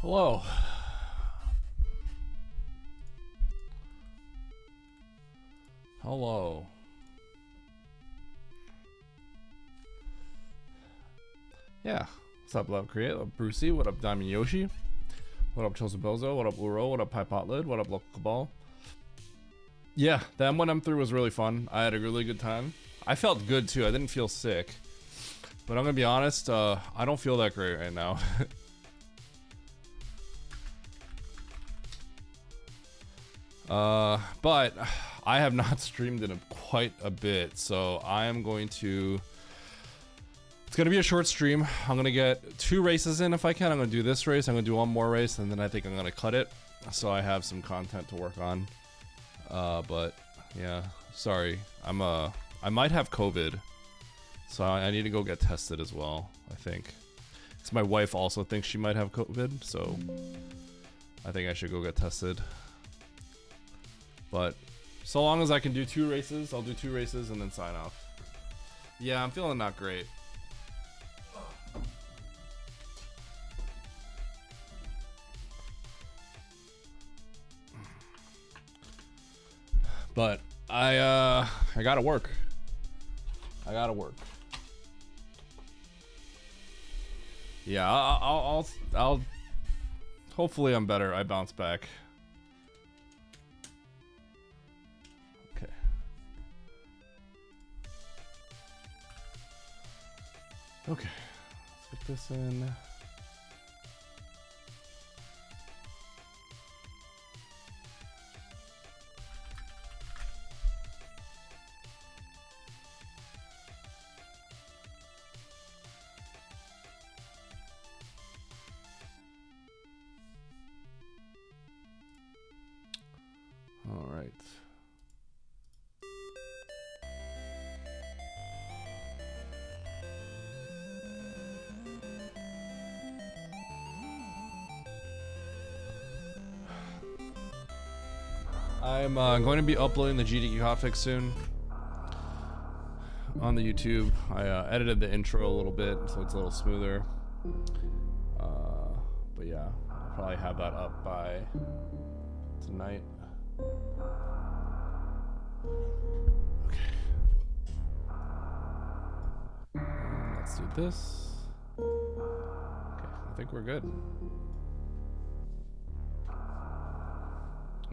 Hello. Hello. Yeah. What's up, Love Create? What up, Brucey? What up, Diamond Yoshi? What up, Chosen Bozo? What up, Uro? What up, Pipot Lid? What up, Local Cabal? Yeah, the M1 M3 was really fun. I had a really good time. I felt good too. I didn't feel sick. But I'm gonna be honest, I don't feel that great right now. But I have not streamed in quite a bit, so I am going to... It's gonna be a short stream. I'm gonna get 2 races in if I can. I'm gonna do this race, I'm gonna do 1 more race, and then I think I'm gonna cut it. So I have some content to work on. But yeah, sorry. I might have COVID. So I need to go get tested as well, I think. Because my wife also thinks she might have COVID, so I think I should go get tested. But so long as I can do 2 races, I'll do 2 races and then sign off. Yeah, I'm feeling not great. But I gotta work. I gotta work. Yeah, I'll hopefully I'm better. I bounce back. Okay. Okay. Let's get this in. All right. I'm going to be uploading the GDQ hotfix soon on the YouTube. I edited the intro a little bit so it's a little smoother. But yeah, I'll probably have that up by tonight. Okay. Let's do this. Okay, I think we're good.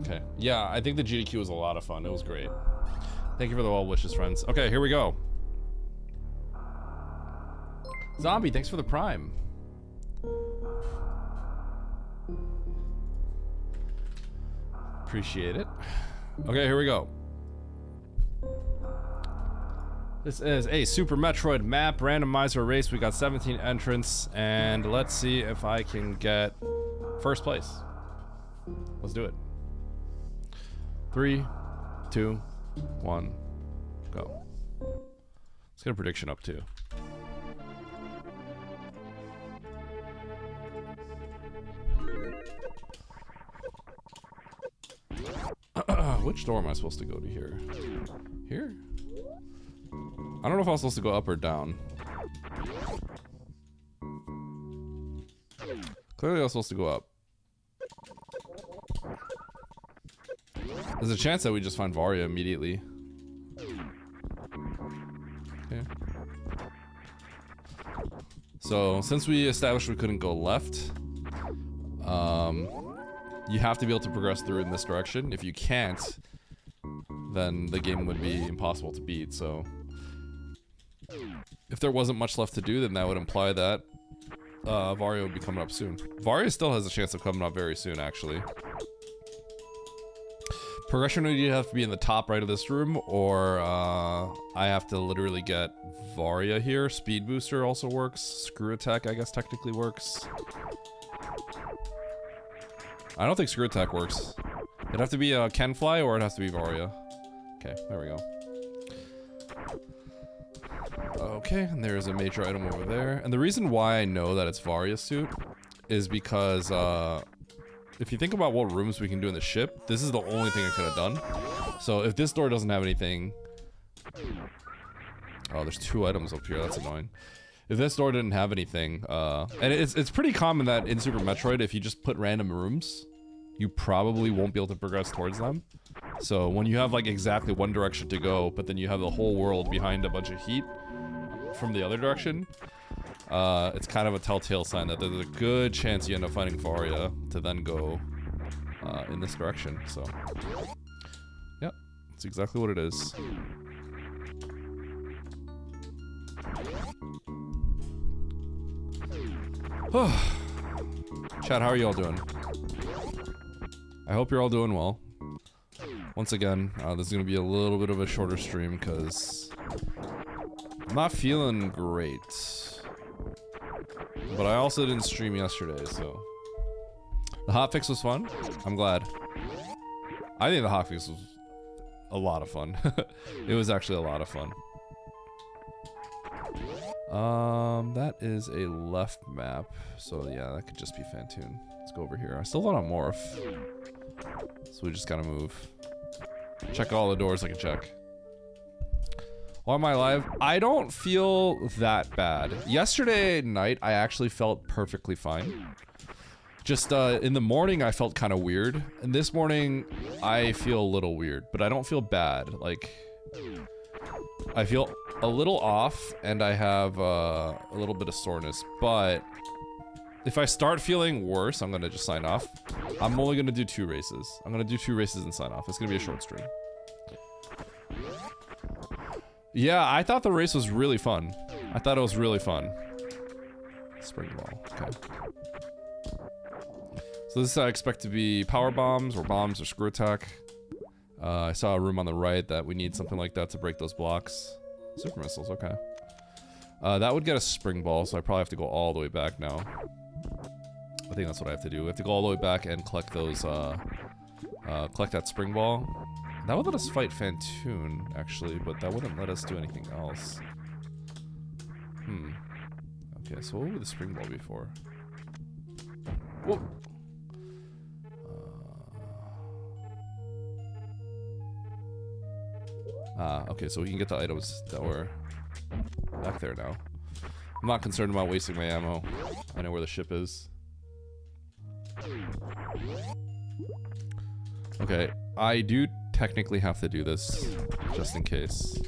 Okay, yeah, I think the GDQ was a lot of fun. It was great. Thank you for the well wishes, friends. Okay, here we go. Zombie, thanks for the prime. Appreciate it. Okay, here we go. This is a Super Metroid map randomizer race. We got 17 entrants, and let's see if I can get first place. Let's do it. 3, 2, 1, go. Let's get a prediction up too. Which door am I supposed to go to here? Here? I don't know if I was supposed to go up or down. Clearly I was supposed to go up. There's a chance that we just find Varia immediately. Okay. So, since we established we couldn't go left, you have to be able to progress through in this direction. If you can't, then the game would be impossible to beat, so... If there wasn't much left to do, then that would imply that Varia would be coming up soon. Varia still has a chance of coming up very soon, actually. Progression would either have to be in the top right of this room, or I have to literally get Varia here. Speed Booster also works. Screw Attack, I guess, technically works. I don't think Screw Attack works. It'd have to be Ken Fly, or it has to be Varia. Okay, there we go. Okay, and there's a major item over there. And the reason why I know that it's Varia's suit is because, if you think about what rooms we can do in the ship, this is the only thing I could have done. So if this door doesn't have anything... Oh, there's 2 items up here, that's annoying. if this door didn't have anything, and it's pretty common that in Super Metroid, if you just put random rooms, you probably won't be able to progress towards them. So when you have like exactly one direction to go, but then you have the whole world behind a bunch of heat from the other direction, it's kind of a telltale sign that there's a good chance you end up finding Varia to then go in this direction. So, yeah, that's exactly what it is. Chat, how are you all doing? I hope you're all doing well. Once again, this is going to be a little bit of a shorter stream because I'm not feeling great. But I also didn't stream yesterday, so... The hotfix was fun. I'm glad. I think the hotfix was a lot of fun. It was actually a lot of fun. That is a left map, so yeah, that could just be Fantoon. Let's go over here. I still want to morph, so we just gotta move. Check all the doors I can check. Why am I alive? I don't feel that bad. Yesterday night, I actually felt perfectly fine. Just in the morning, I felt kind of weird, and this morning, I feel a little weird, but I don't feel bad. Like, I feel a little off, and I have a little bit of soreness, but if I start feeling worse, I'm gonna just sign off. I'm only gonna do 2 races. I'm gonna do 2 races and sign off. It's gonna be a short stream. Yeah, I thought the race was really fun. I thought it was really fun. Spring ball, okay. So this I expect to be power bombs or screw attack. I saw a room on the right that we need something like that to break those blocks. Super missiles, okay. That would get a spring ball, so I probably have to go all the way back now. I think that's what I have to do. We have to go all the way back and collect those, collect that spring ball. That would let us fight Fantoon, actually, but that wouldn't let us do anything else. Okay, so what would the spring ball be for? Whoa! Okay, so we can get the items that were back there now. I'm not concerned about wasting my ammo. I know where the ship is. Okay, I do technically have to do this, just in case.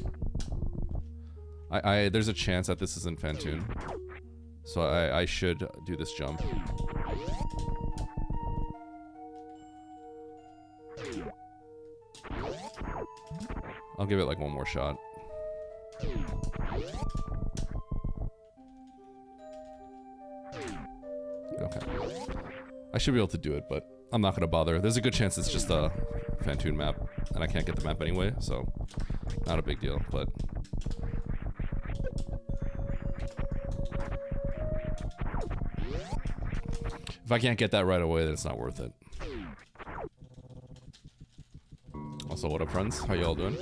There's a chance that this isn't Fantoon. So I should do this jump. I'll give it like one more shot. Okay. I should be able to do it, but I'm not gonna bother. There's a good chance it's just a Fantoon map, and I can't get the map anyway, so not a big deal, but... If I can't get that right away, then it's not worth it. Also, what up, friends? How y'all doing?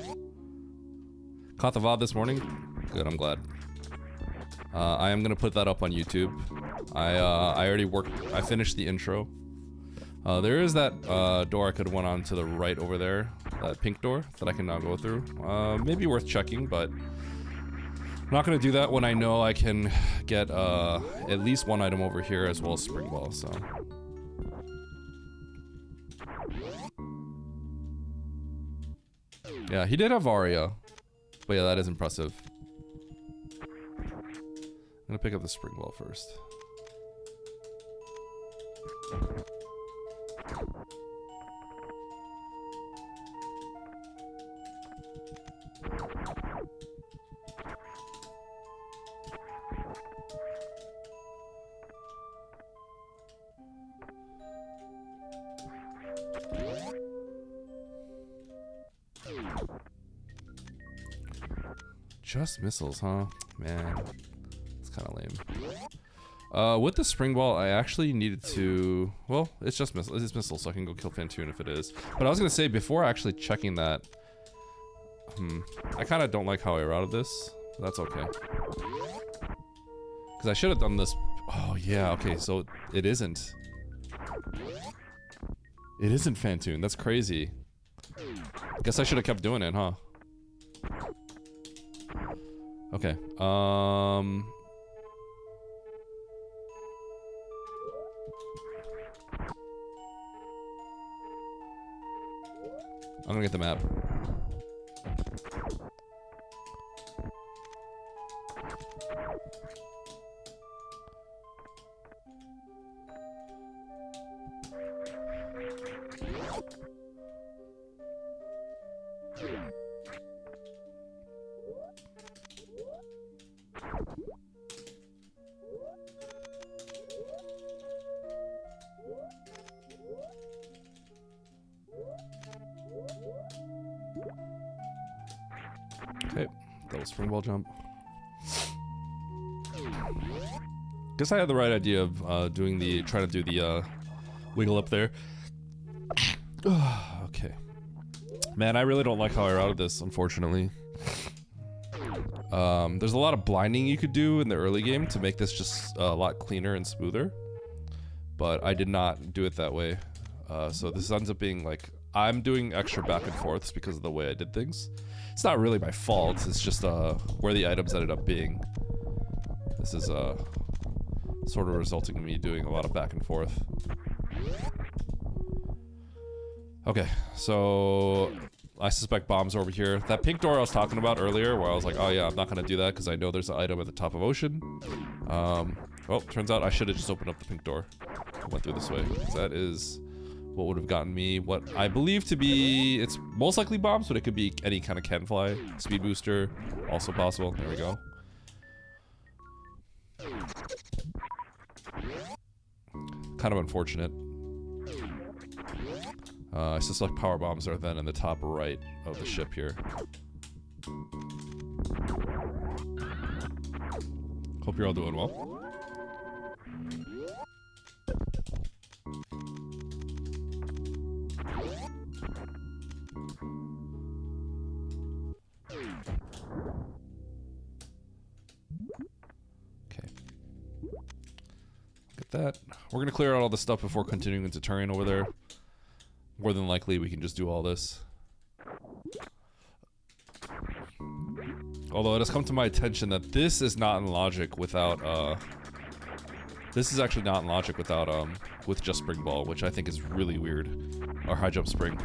Caught the VOD this morning? Good, I'm glad. I am gonna put that up on YouTube. I already I finished the intro. There is that door I could have went on to the right over there. That pink door that I can now go through. Maybe worth checking, but I'm not gonna do that when I know I can get at least one item over here as well as spring ball, so. Yeah, he did have Aria. But yeah, that is impressive. I'm gonna pick up the spring ball first. Just missiles, huh? Man, it's kind of lame. With the spring ball, I actually needed to... Well, it's just missiles. It's missiles, so I can go kill Fantoon if it is. But I was gonna say, before actually checking that... I kind of don't like how I routed this. But that's okay. Because I should have done this... Oh, yeah, okay, so it isn't. It isn't Fantoon. That's crazy. Guess I should have kept doing it, huh? Okay, I'm gonna get the map. Okay, that was spring ball jump. Guess I had the right idea of trying to do the wiggle up there. Okay. Man, I really don't like how I routed this, unfortunately. There's a lot of blinding you could do in the early game to make this just a lot cleaner and smoother. But I did not do it that way. So this ends up being like, I'm doing extra back and forths because of the way I did things. It's not really my fault, it's just where the items ended up being. This is sort of resulting in me doing a lot of back and forth. Okay, so I suspect bombs are over here. That pink door I was talking about earlier, where I was like, oh yeah, I'm not gonna do that because I know there's an item at the top of ocean. Well, turns out I should have just opened up the pink door. I went through this way. That is what would have gotten me what I believe to be, it's most likely bombs, but it could be any kind of can fly. Speed booster, also possible. There we go. Kind of unfortunate. I suspect power bombs are then in the top right of the ship here. Hope you're all doing well. That. We're gonna clear out all the stuff before continuing into terrain over there. More than likely we can just do all this. Although it has come to my attention that this is not in logic without this is actually not in logic without with just spring ball, which I think is really weird. Or high jump spring.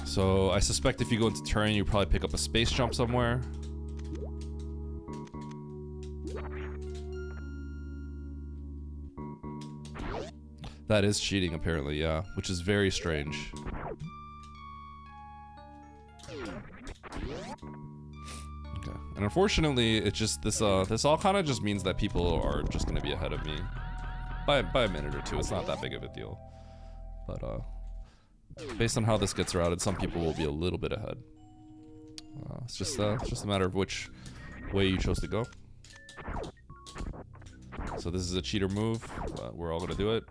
So I suspect if you go into terrain, you probably pick up a space jump somewhere. That is cheating, apparently, yeah, which is very strange. Okay, and unfortunately, it just this all kind of just means that people are just going to be ahead of me by a minute or two. It's not that big of a deal, but based on how this gets routed, some people will be a little bit ahead. It's just a matter of which way you chose to go. So this is a cheater move. We're all gonna do it.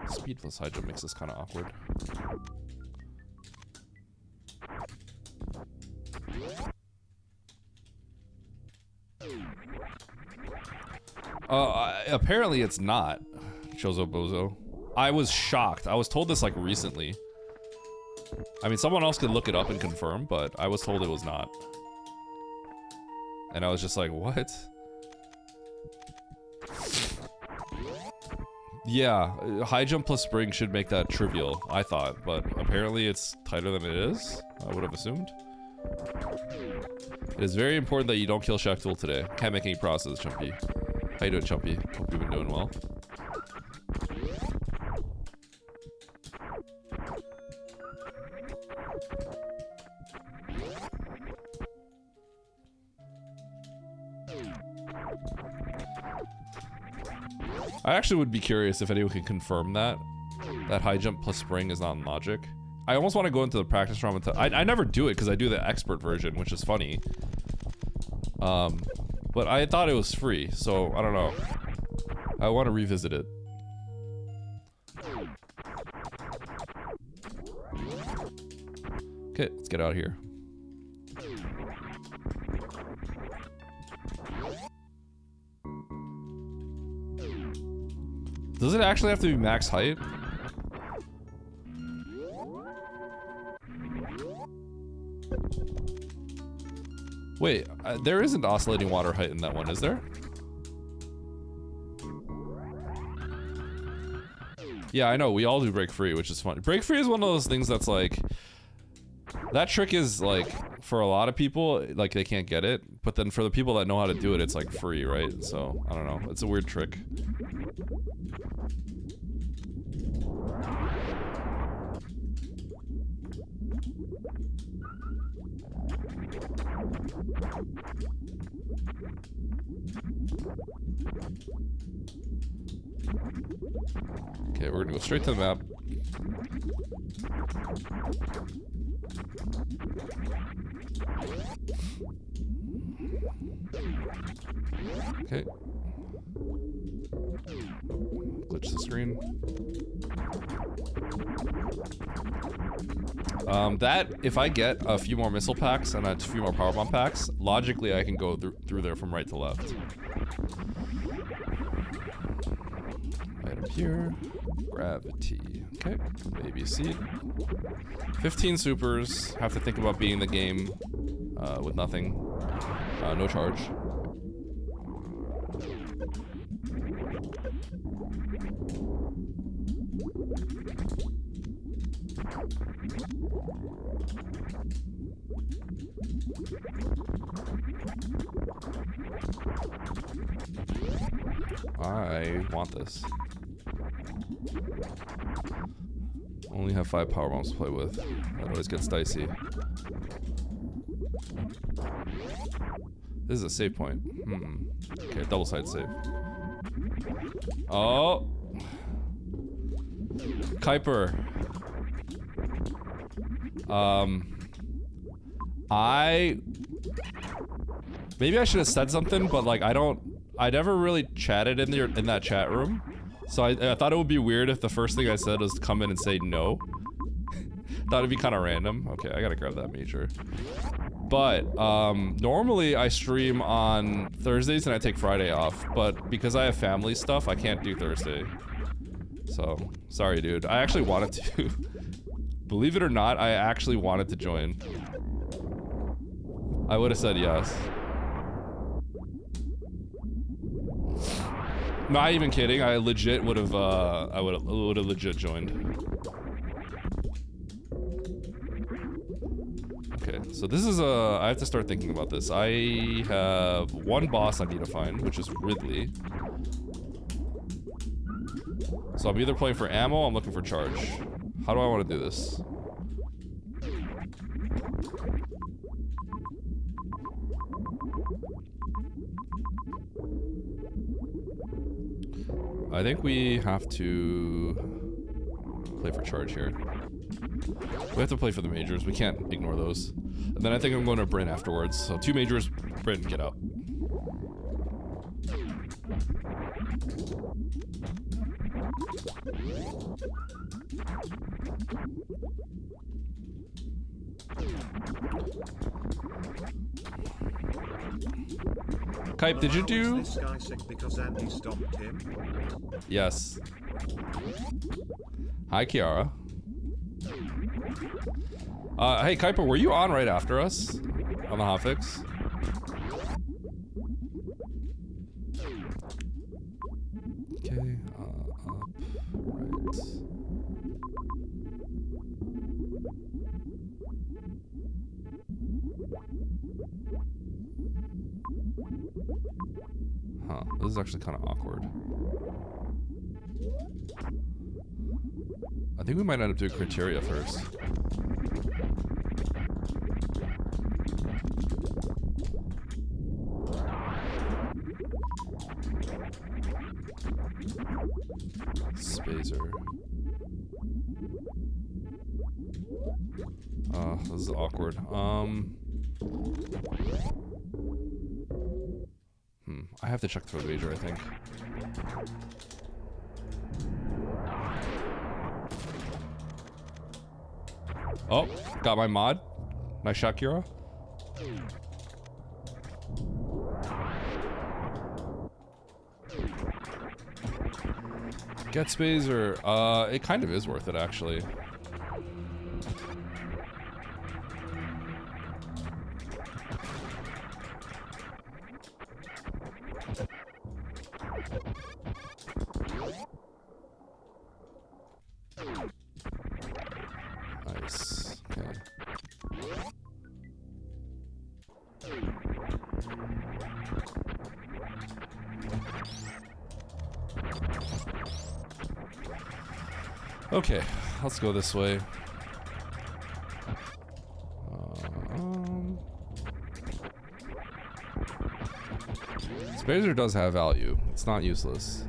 Speedless high jump makes this kind of awkward. Apparently it's not. Chozo Bozo. I was shocked. I was told this like recently. I mean, someone else could look it up and confirm, but I was told it was not. And I was just like, what? Yeah, high jump plus spring should make that trivial, I thought, but apparently it's tighter than it is, I would have assumed. It is very important that you don't kill Shaq today. Can't make any promises, Chumpy. How you doing, Chumpy? Hope you've been doing well. I actually would be curious if anyone can confirm that high jump plus spring is not in logic. I almost want to go into the practice ROM and I never do it because I do the expert version, which is funny. But I thought it was free, so I don't know. I want to revisit it. Okay, let's get out of here. Does it actually have to be max height? Wait, there isn't oscillating water height in that one, is there? Yeah, I know, we all do break free, which is fun. Break free is one of those things that's like, that trick is like, for a lot of people, like they can't get it, but then for the people that know how to do it, it's like free, right? So, I don't know, it's a weird trick. Okay, we're gonna go straight to the map. Okay. Glitch the screen. That, if I get a few more missile packs and a few more power bomb packs, logically I can go through there from right to left. Item here. Gravity. Okay. Baby seat. 15 supers. Have to think about beating the game with nothing. No charge. I want this. Only have 5 power bombs to play with. That always gets dicey. This is a save point. Okay, double side save. Oh! Kuiper. Maybe I should have said something, but like I never really chatted in that chat room. So I thought it would be weird if the first thing I said was to come in and say no. Thought it'd be kind of random. Okay, I gotta grab that major. But normally I stream on Thursdays and I take Friday off. But because I have family stuff, I can't do Thursday. So sorry, dude. I actually wanted to. Believe it or not, I actually wanted to join. I would have said yes. Not even kidding. I legit would have. I would have legit joined. Okay, so this is a. I have to start thinking about this. I have one boss I need to find, which is Ridley. So I'm either playing for ammo, or I'm looking for charge. How do I want to do this? I think we have to play for charge here. We have to play for the majors. We can't ignore those. And then I think I'm going to Bryn afterwards. So 2 majors, Bryn, get out. Kype, did you do? Is this guy sick because Andy stopped him? Yes. Hi, Kiara. Hey, Kuiper, were you on right after us? On the hotfix? Okay, up, right. Huh, this is actually kind of awkward. I think we might end up doing criteria first. Spazer. This is awkward. I have to check for the major, I think. Oh, got my mod. Nice shot, Kira. Get Spazer. It kind of is worth it, actually. Okay, let's go this way. Spazer does have value. It's not useless.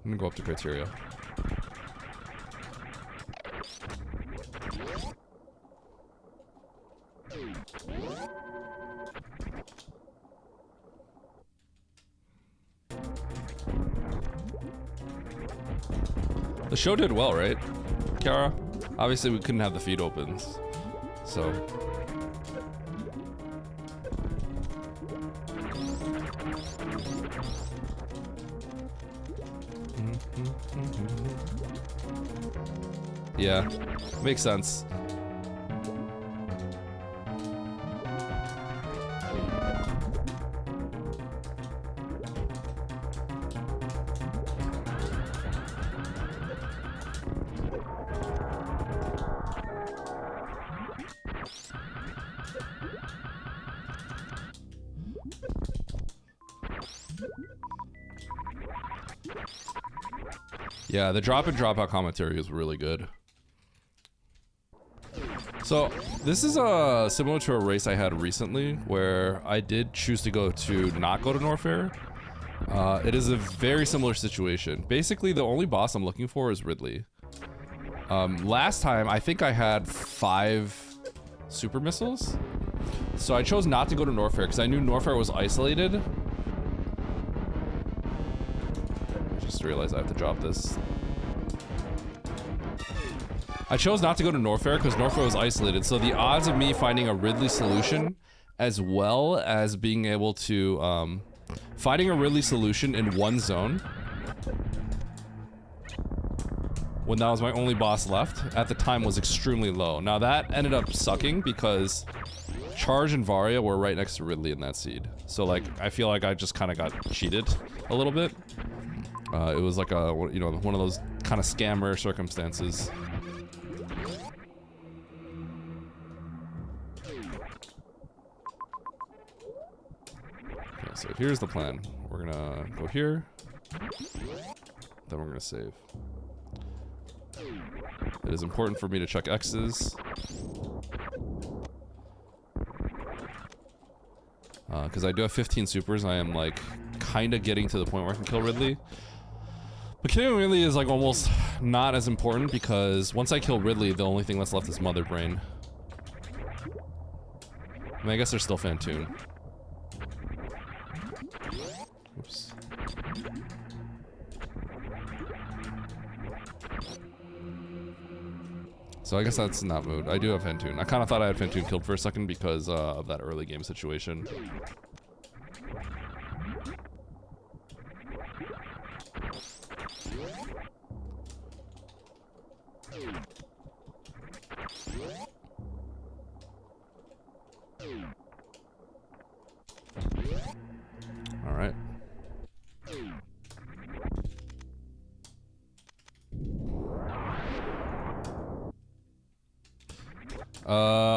I'm gonna go up to criteria. The show did well, right, Kiara? Obviously, we couldn't have the feed opens, so. Yeah, makes sense. Yeah, the drop and drop out commentary is really good. So this is similar to a race I had recently where I did choose to not go to Norfair. It is a very similar situation. Basically, the only boss I'm looking for is Ridley. Last time, I think I had 5 super missiles. So I chose not to go to Norfair because I knew Norfair was isolated. Just realized I have to drop this. I chose not to go to Norfair because Norfair was isolated, so the odds of me finding a Ridley solution as well as being able to finding a Ridley solution in one zone when that was my only boss left at the time was extremely low. Now that ended up sucking because Charge and Varia were right next to Ridley in that seed. So like I feel like I just kind of got cheated a little bit. It was like a, you know, one of those kind of scammer circumstances. Okay, so here's the plan. We're gonna go here, then we're gonna save. It is important for me to check X's. Because I do have 15 supers, I am like kind of getting to the point where I can kill Ridley. But killing Ridley is like almost not as important because once I kill Ridley, the only thing that's left is Mother Brain. I mean, I guess there's still Fantoon. Oops. So I guess that's in that mood. I do have Fantoon. I kind of thought I had Fantoon killed for a second because of that early game situation. All right.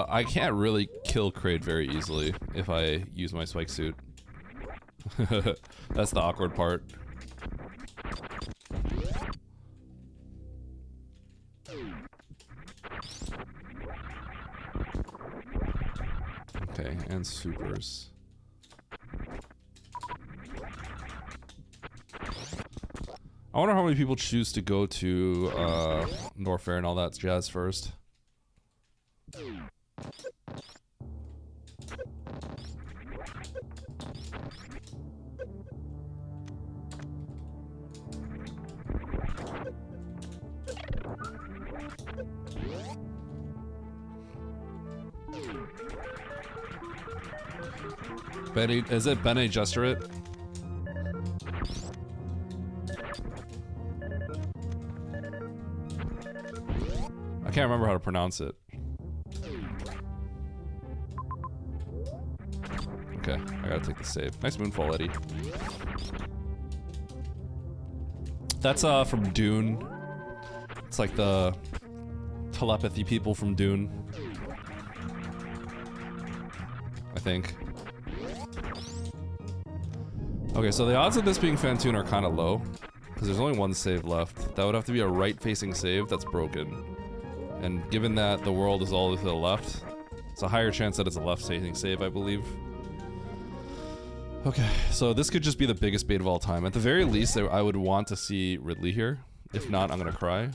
I can't really kill Kraid very easily if I use my spike suit. That's the awkward part. Okay, and supers. I wonder how many people choose to go to Norfair and all that jazz first. Benny, is it Bene Gesserit? I can't remember how to pronounce it. Okay, I gotta take the save. Nice moonfall, Eddie. That's from Dune. It's like the telepathy people from Dune. I think. Okay, so the odds of this being Fantoon are kind of low, because there's only one save left. That would have to be a right-facing save that's broken. And given that the world is all to the left, it's a higher chance that it's a left-facing save, I believe. Okay, so this could just be the biggest bait of all time. At the very least, I would want to see Ridley here. If not, I'm gonna cry.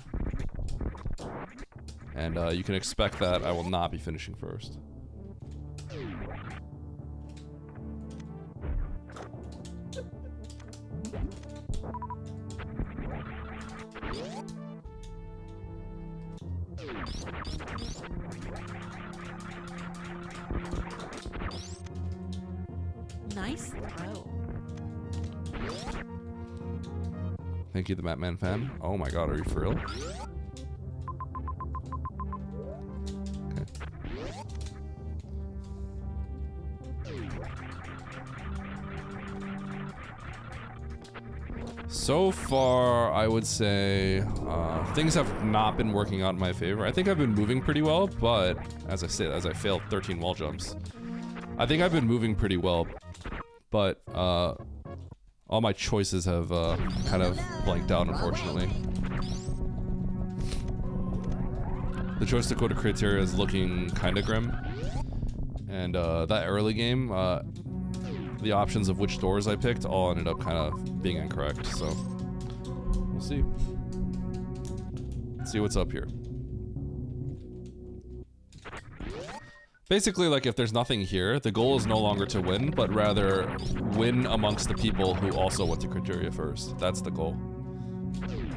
And you can expect that I will not be finishing first. Nice throw. Thank you, the Batman fan. Oh my god, are you for real? Okay. So far, I would say things have not been working out in my favor. I think I've been moving pretty well, but as I said, as I failed 13 wall jumps, I think I've been moving pretty well, but all my choices have kind of blanked out, unfortunately. The choice to go to criteria is looking kind of grim, and that early game, the options of which doors I picked all ended up kind of being incorrect, so we'll see. Let's see what's up here. Basically, like, if there's nothing here, the goal is no longer to win, but rather win amongst the people who also went to criteria first. That's the goal.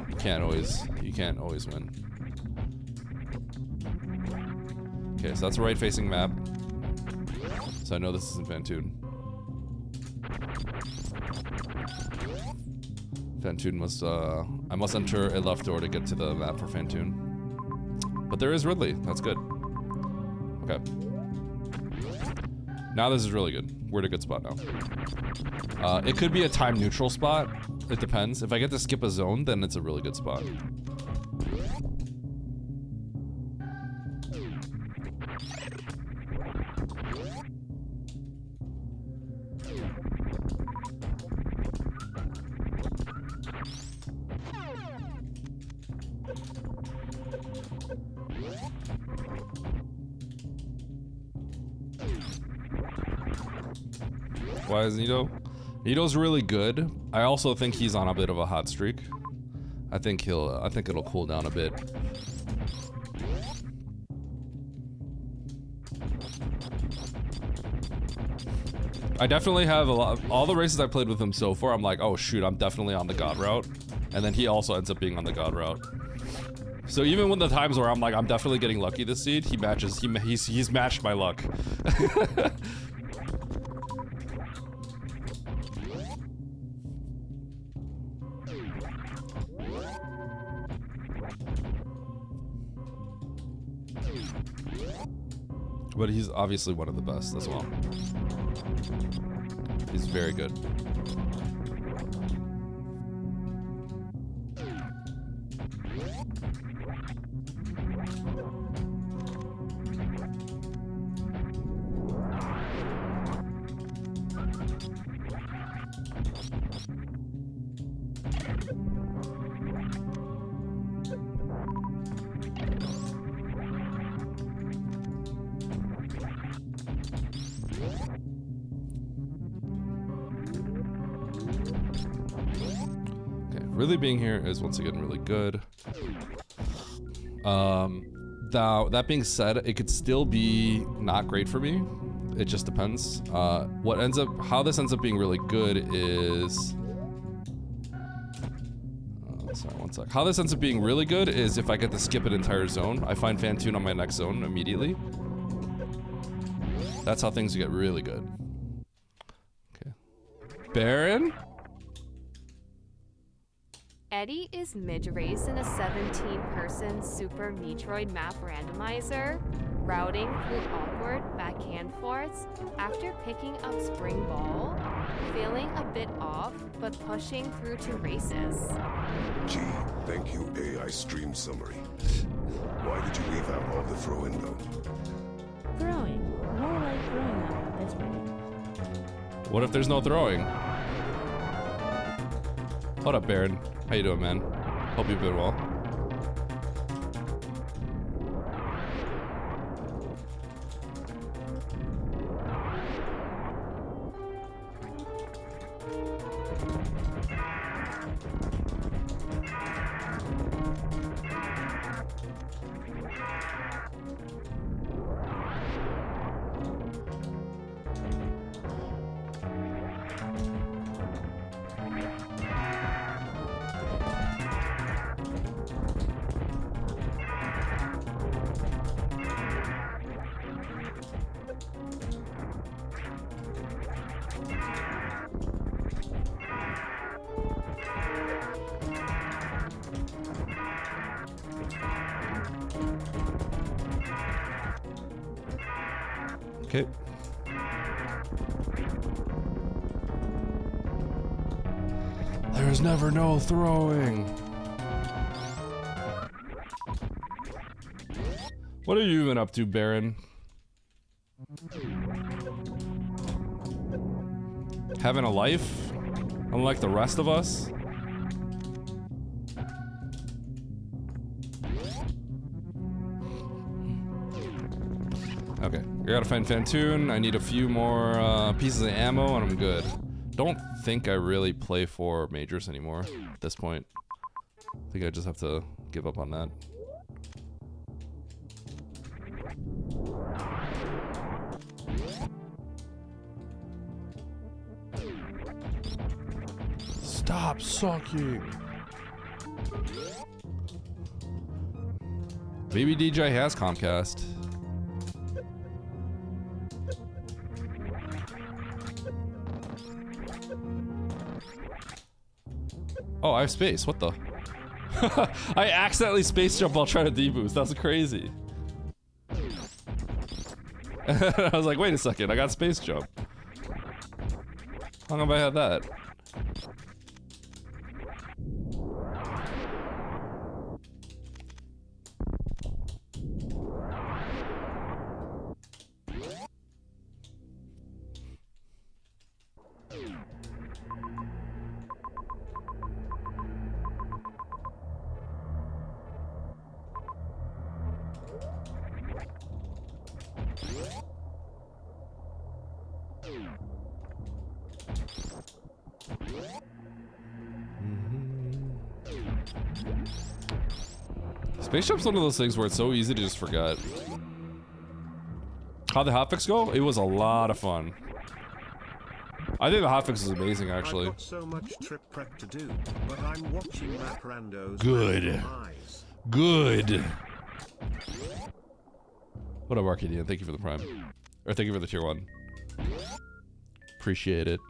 You can't always win. Okay, so that's a right-facing map. So I know this isn't Fantoon. Fantoon must, I must enter a left door to get to the map for Fantoon. But there is Ridley, that's good. Okay. Now this is really good. We're at a good spot now. It could be a time neutral spot. It depends. If I get to skip a zone, then it's a really good spot. Why is Nito? Nito's really good. I also think he's on a bit of a hot streak. I think it'll cool down a bit. I definitely have all the races I played with him so far, I'm like, oh shoot, I'm definitely on the God route. And then he also ends up being on the God route. So even when the times where I'm like, I'm definitely getting lucky this seed, he's matched my luck. But he's obviously one of the best as well. He's very good. Really being here is once again really good. Now, that being said, it could still be not great for me. It just depends. How this ends up being really good is... sorry, one sec. How this ends up being really good is if I get to skip an entire zone, I find Fantoon on my next zone immediately. That's how things get really good. Okay. Baron? Eddie is mid-race in a 17-person Super Metroid map randomizer. routing through awkward backhand forts after picking up spring ball, feeling a bit off but pushing through to races. Gee, thank you AI stream summary. Why did you leave out all the throw-in though? Throwing. More like throwing up at this rate. What if there's no throwing? What up, Baron? How you doing, man? Hope you've been well. Okay. There's never no throwing. What are you even up to, Baron? Having a life? Unlike the rest of us? Okay, I gotta find Fantoon. I need a few more pieces of ammo and I'm good. Don't think I really play for majors anymore at this point. I think I just have to give up on that. Stop sucking. Baby DJ has Comcast. Oh, I have space. What the? I accidentally space jump while trying to deboost. That's crazy. I was like, wait a second. I got space jump. How long have I had that? Space Jump's one of those things where it's so easy to just forget. How'd the hotfix go? It was a lot of fun. I think the hotfix is amazing, actually. I've got so much trip prep to do, but I'm watching Matt Rando's Good. eyes. Good. What up, Arcadian? Thank you for the prime. Or thank you for the tier 1. Appreciate it.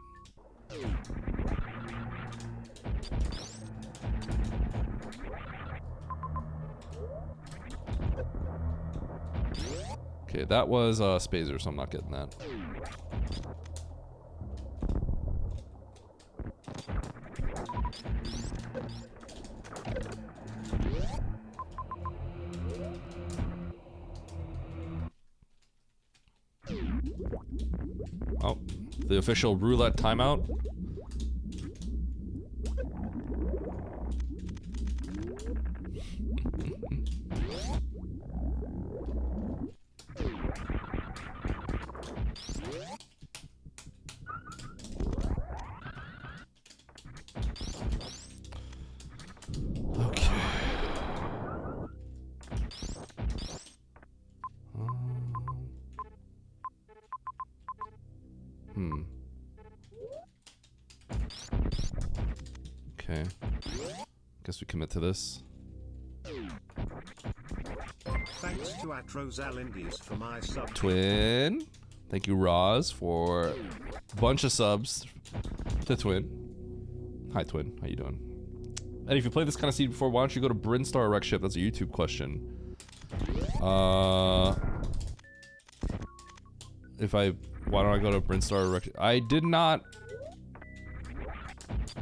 Okay, that was Spazer, so I'm not getting that. Oh, the official roulette timeout. Okay. Guess we commit to this. Thanks to @Rosalindies for my sub. Twin. Thank you, Roz, for a bunch of subs to Twin. Hi, Twin. How you doing? And if you played this kind of seed before, why don't you go to Brinstar Rec Ship? That's a YouTube question. why don't I go to Brinstar? I did not.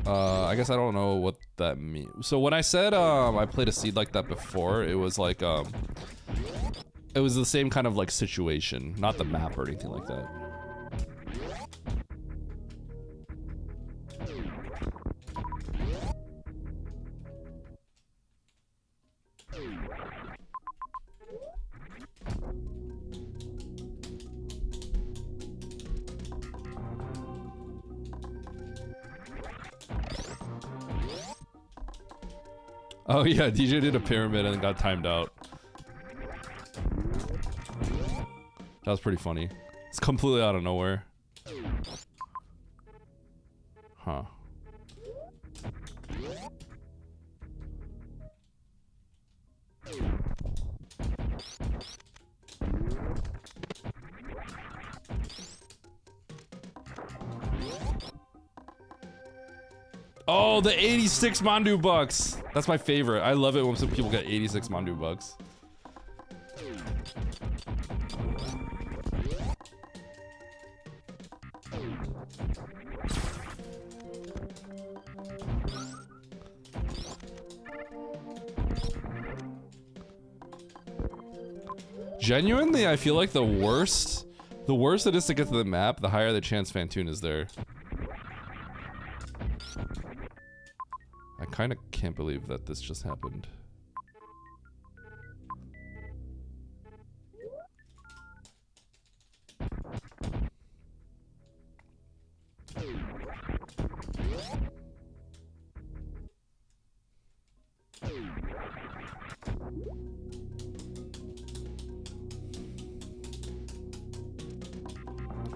I guess I don't know what that means. So when I said I played a seed like that before, it was like it was the same kind of like situation, not the map or anything like that. Oh yeah, DJ did a pyramid and got timed out. That was pretty funny. It's completely out of nowhere. Huh. Oh, the 86 Mandu bucks. That's my favorite. I love it when some people get 86 Mandu bucks. Genuinely, I feel like the worse it is to get to the map, the higher the chance Fantoon is there. I kind of can't believe that this just happened.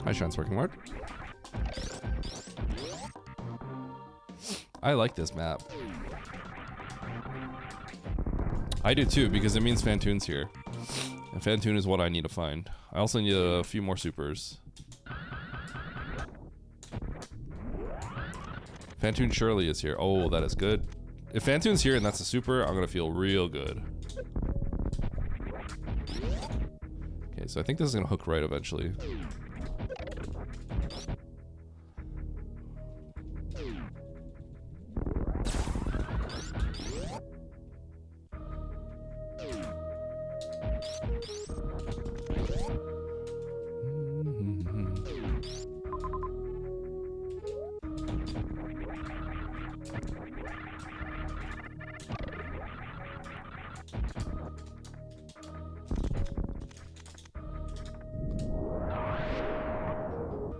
Hi, Sean's working hard. I like this map. I do too, because it means Fantoon's here. And Fantoon is what I need to find. I also need a few more supers. Fantoon surely is here. Oh, that is good. If Fantoon's here and that's a super, I'm gonna feel real good. Okay, so I think this is gonna hook right eventually.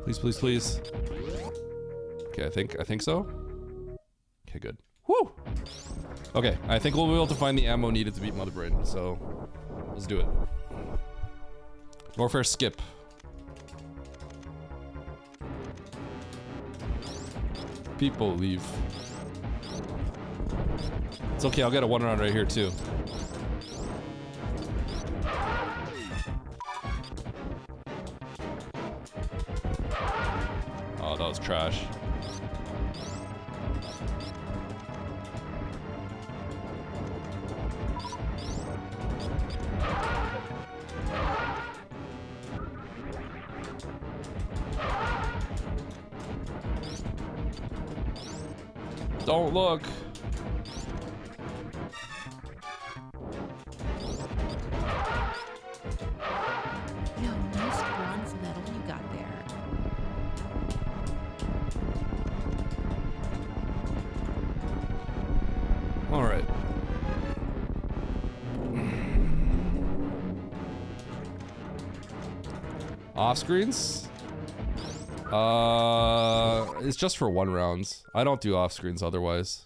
Please, please, please. Okay, I think so. Okay, good. Woo! Okay, I think we'll be able to find the ammo needed to beat Mother Brain, so let's do it. Warfare skip. People leave. It's okay, I'll get a one round right here too. Oh, that was trash. Don't look. Yo, nice bronze medal you got there. All right. Off screens? It's just for one rounds. I don't do off screens otherwise.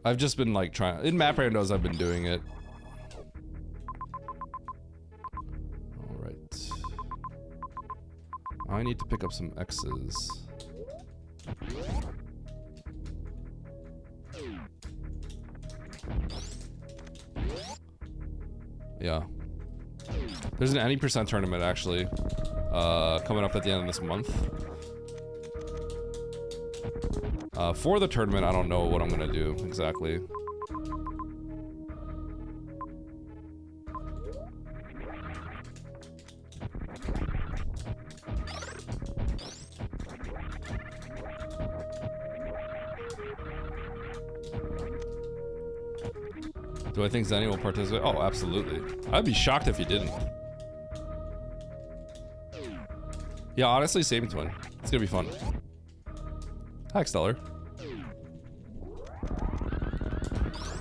I've just been like trying in map randos. I've been doing it. All right. I need to pick up some X's. Yeah. There's an any percent tournament actually, coming up at the end of this month. For the tournament, I don't know what I'm gonna do exactly. Do I think Zenny will participate? Oh, absolutely. I'd be shocked if he didn't. Yeah, honestly, same twin. It's gonna be fun. Hi, Exteller.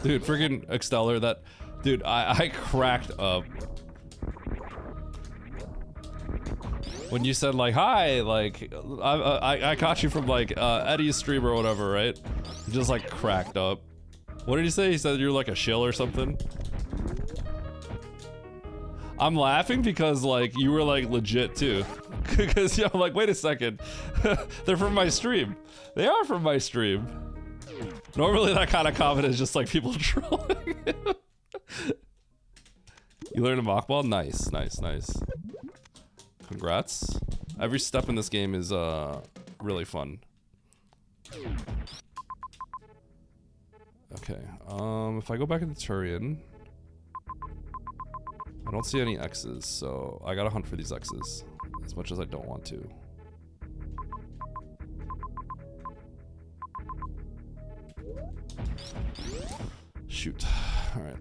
Dude, freaking Exteller, that... Dude, I cracked up. When you said, like, hi, like, I caught you from, like, Eddie's stream or whatever, right? Just, like, cracked up. What did he say? He said you're like a shill or something? I'm laughing because, like, you were, like, legit, too. Because, yeah, I'm like, wait a second. They're from my stream. They are from my stream. Normally, that kind of comment is just, like, people trolling. You learned a mock ball? Nice, nice, nice. Congrats. Every step in this game is, really fun. Okay, if I go back into Turian, I don't see any X's, so I gotta hunt for these X's, as much as I don't want to. Shoot. Alright.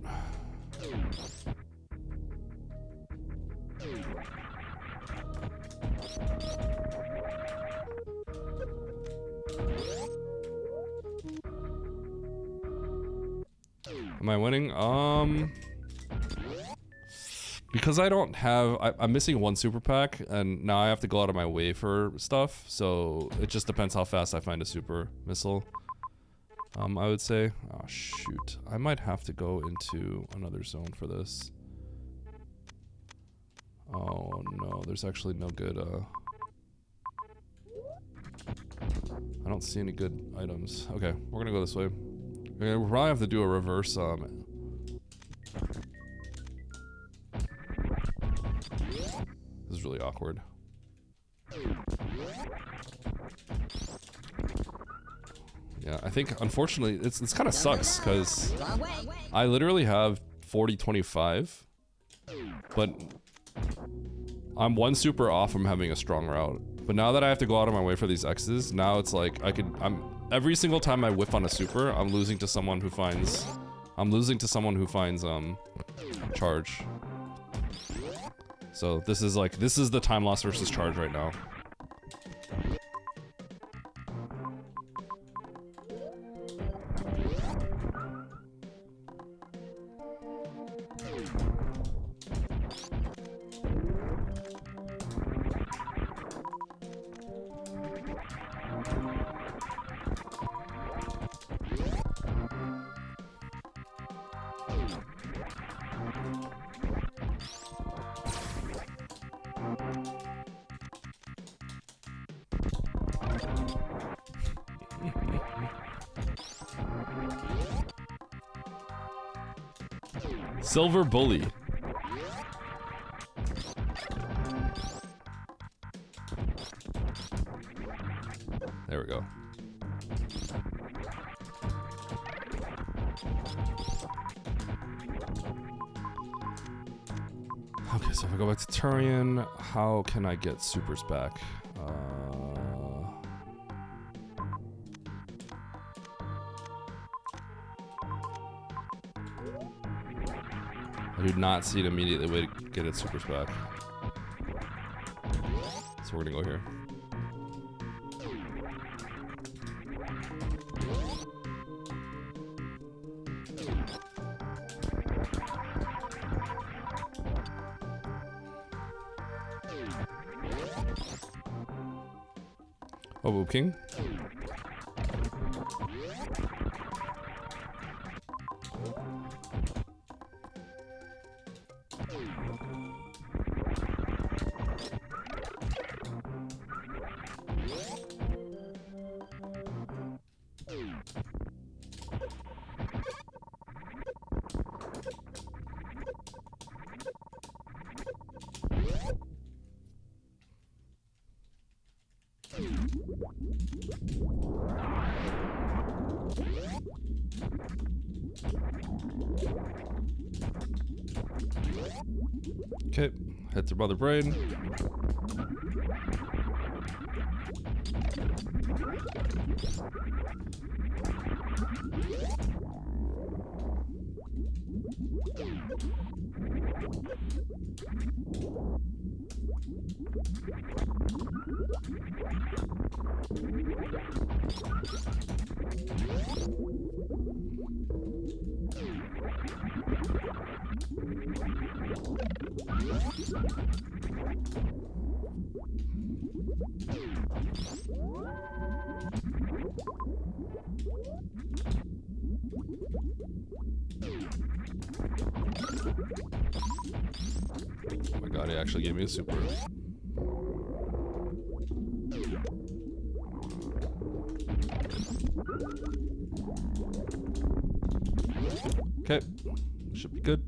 Am I winning? Because I don't have... I'm missing one super pack, and now I have to go out of my way for stuff, so it just depends how fast I find a super missile. I would say... Oh, shoot. I might have to go into another zone for this. Oh, no. There's actually no good, I don't see any good items. Okay, we're gonna go this way. Okay, we'll probably have to do a reverse, This is really awkward. Yeah, I think, unfortunately, it's kind of sucks, because I literally have 40-25, but I'm one super off from having a strong route. But now that I have to go out of my way for these X's, now it's like, every single time I whiff on a super, I'm losing to someone who finds, charge. So this is the time loss versus charge right now. Silver Bully. There we go. Okay, so if I go back to Turian, how can I get supers back? I do not see an immediate way to get its supers back. So we're gonna go here. Oh, Whoop King. Okay, head to Brother Brain. Oh my god, he actually gave me a super. Okay, should be good.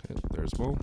Okay, there's Mo.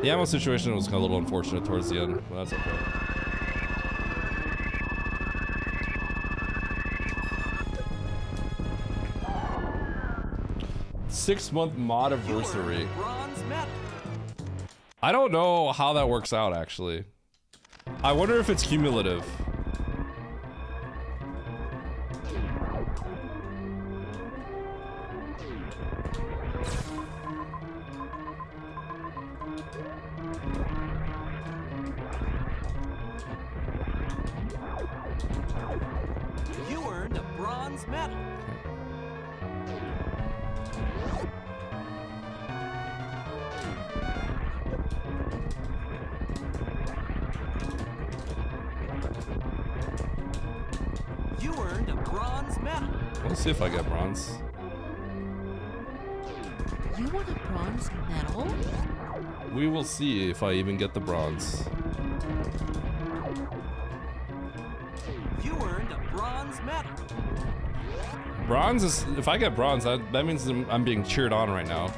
The ammo situation was kind of a little unfortunate towards the end, but that's okay. Six-month mod-iversary. I don't know how that works out, actually. I wonder if it's cumulative. Let's see if I get bronze. You want a bronze medal? We will see if I even get the bronze. You earned a bronze medal. Bronze is, if I get bronze, that means I'm being cheered on right now.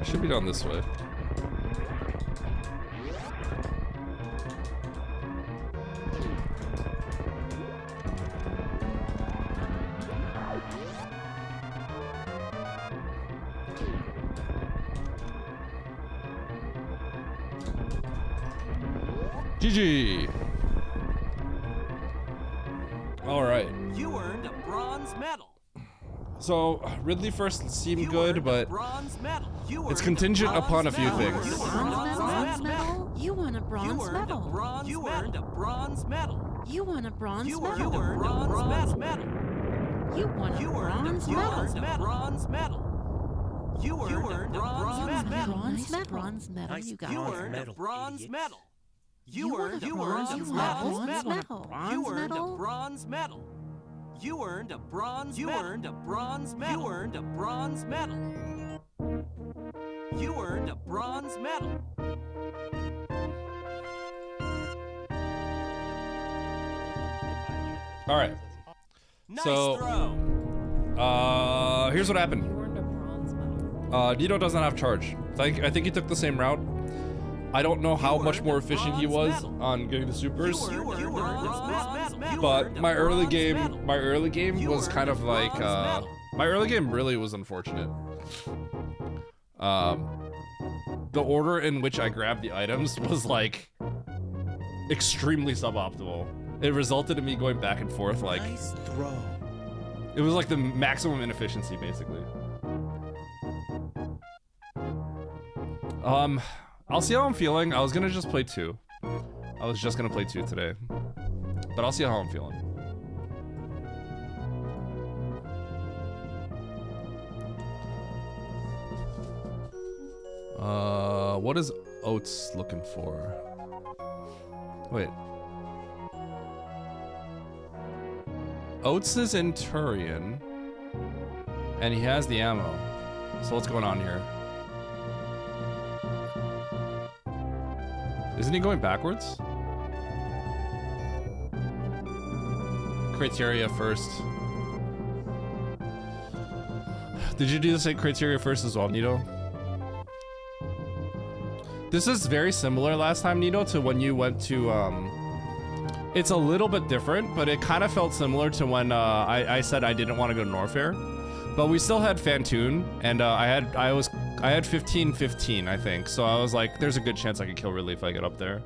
It should be down this way. GG. All right. You earned a bronze medal. So Ridley first seemed good, but Bronze medal. it's contingent upon a few things. Bronze medal? You want a bronze medal? You earned a bronze medal. You want a bronze You medal? earned a bronze medal. You want a You earned bronze a medal? bronze medal. You earned a bronze medal. Bronze medal, you guys. You earned a bronze medal. You want a earned bronze a medal? bronze medal. You Bronze earned a medal? bronze medal. You earned a bronze medal. You earned a bronze medal. You earned a bronze medal. You earned a bronze medal. All right. Nice So, throw. here's what happened. You earned a bronze medal. Nito doesn't have charge. I think he took the same route. I don't know how much more efficient he was on getting the supers, but my early game was kind of like my early game really was unfortunate. The order in which I grabbed the items was like extremely suboptimal. It resulted in me going back and forth like Nice throw. it was like the maximum inefficiency basically. I'll see how I'm feeling. I was gonna just play 2. I was just gonna play 2 today. But I'll see how I'm feeling. What is Oats looking for? Wait. Oats is in Turian. And he has the ammo. So what's going on here? Isn't he going backwards? Criteria first. Did you do the same criteria first as well, Nito? This is very similar last time, Nito, to when you went to, it's a little bit different, but it kind of felt similar to when I said I didn't want to go to Norfair. But we still had Fantoon, and I had 15-15, I think. So I was like, there's a good chance I could kill Ridley if I get up there.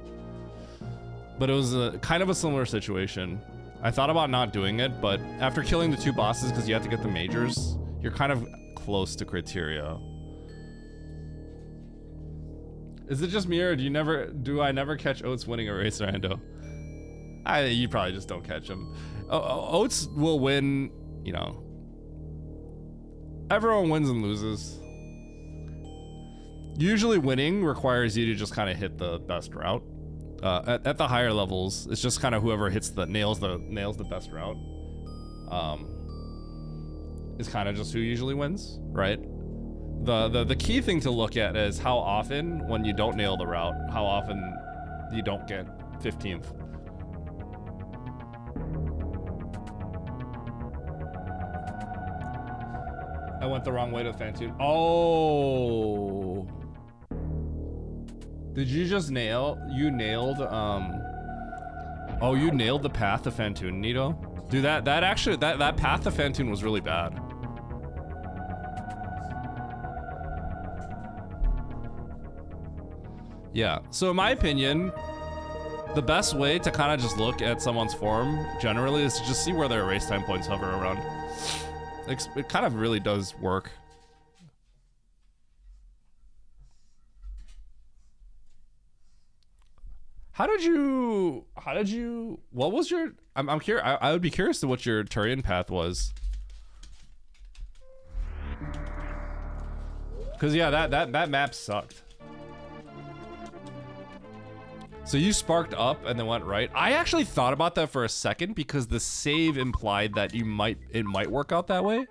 But it was kind of a similar situation. I thought about not doing it, but after killing the 2 bosses, because you have to get the majors, you're kind of close to criteria. Is it just me, or do I never catch Oats winning a race, Rando? You probably just don't catch him. Oats will win, you know. Everyone wins and loses. Usually winning requires you to just kind of hit the best route. At the higher levels, it's just kind of whoever nails the best route. Is kind of just who usually wins, right? The key thing to look at is how often, when you don't nail the route, how often you don't get 15th. I went the wrong way to Fantoon. Oh. Did you just nailed, oh, you nailed the path to Fantoon, Nito? Dude, that path to Fantoon was really bad. Yeah, so in my opinion, the best way to kind of just look at someone's form generally is to just see where their race time points hover around. It kind of really does work. What was your, I'm curious, I would be curious to what your Turian path was. Cause yeah, that map sucked. So you sparked up and then went right. I actually thought about that for a second because the save implied that it might work out that way.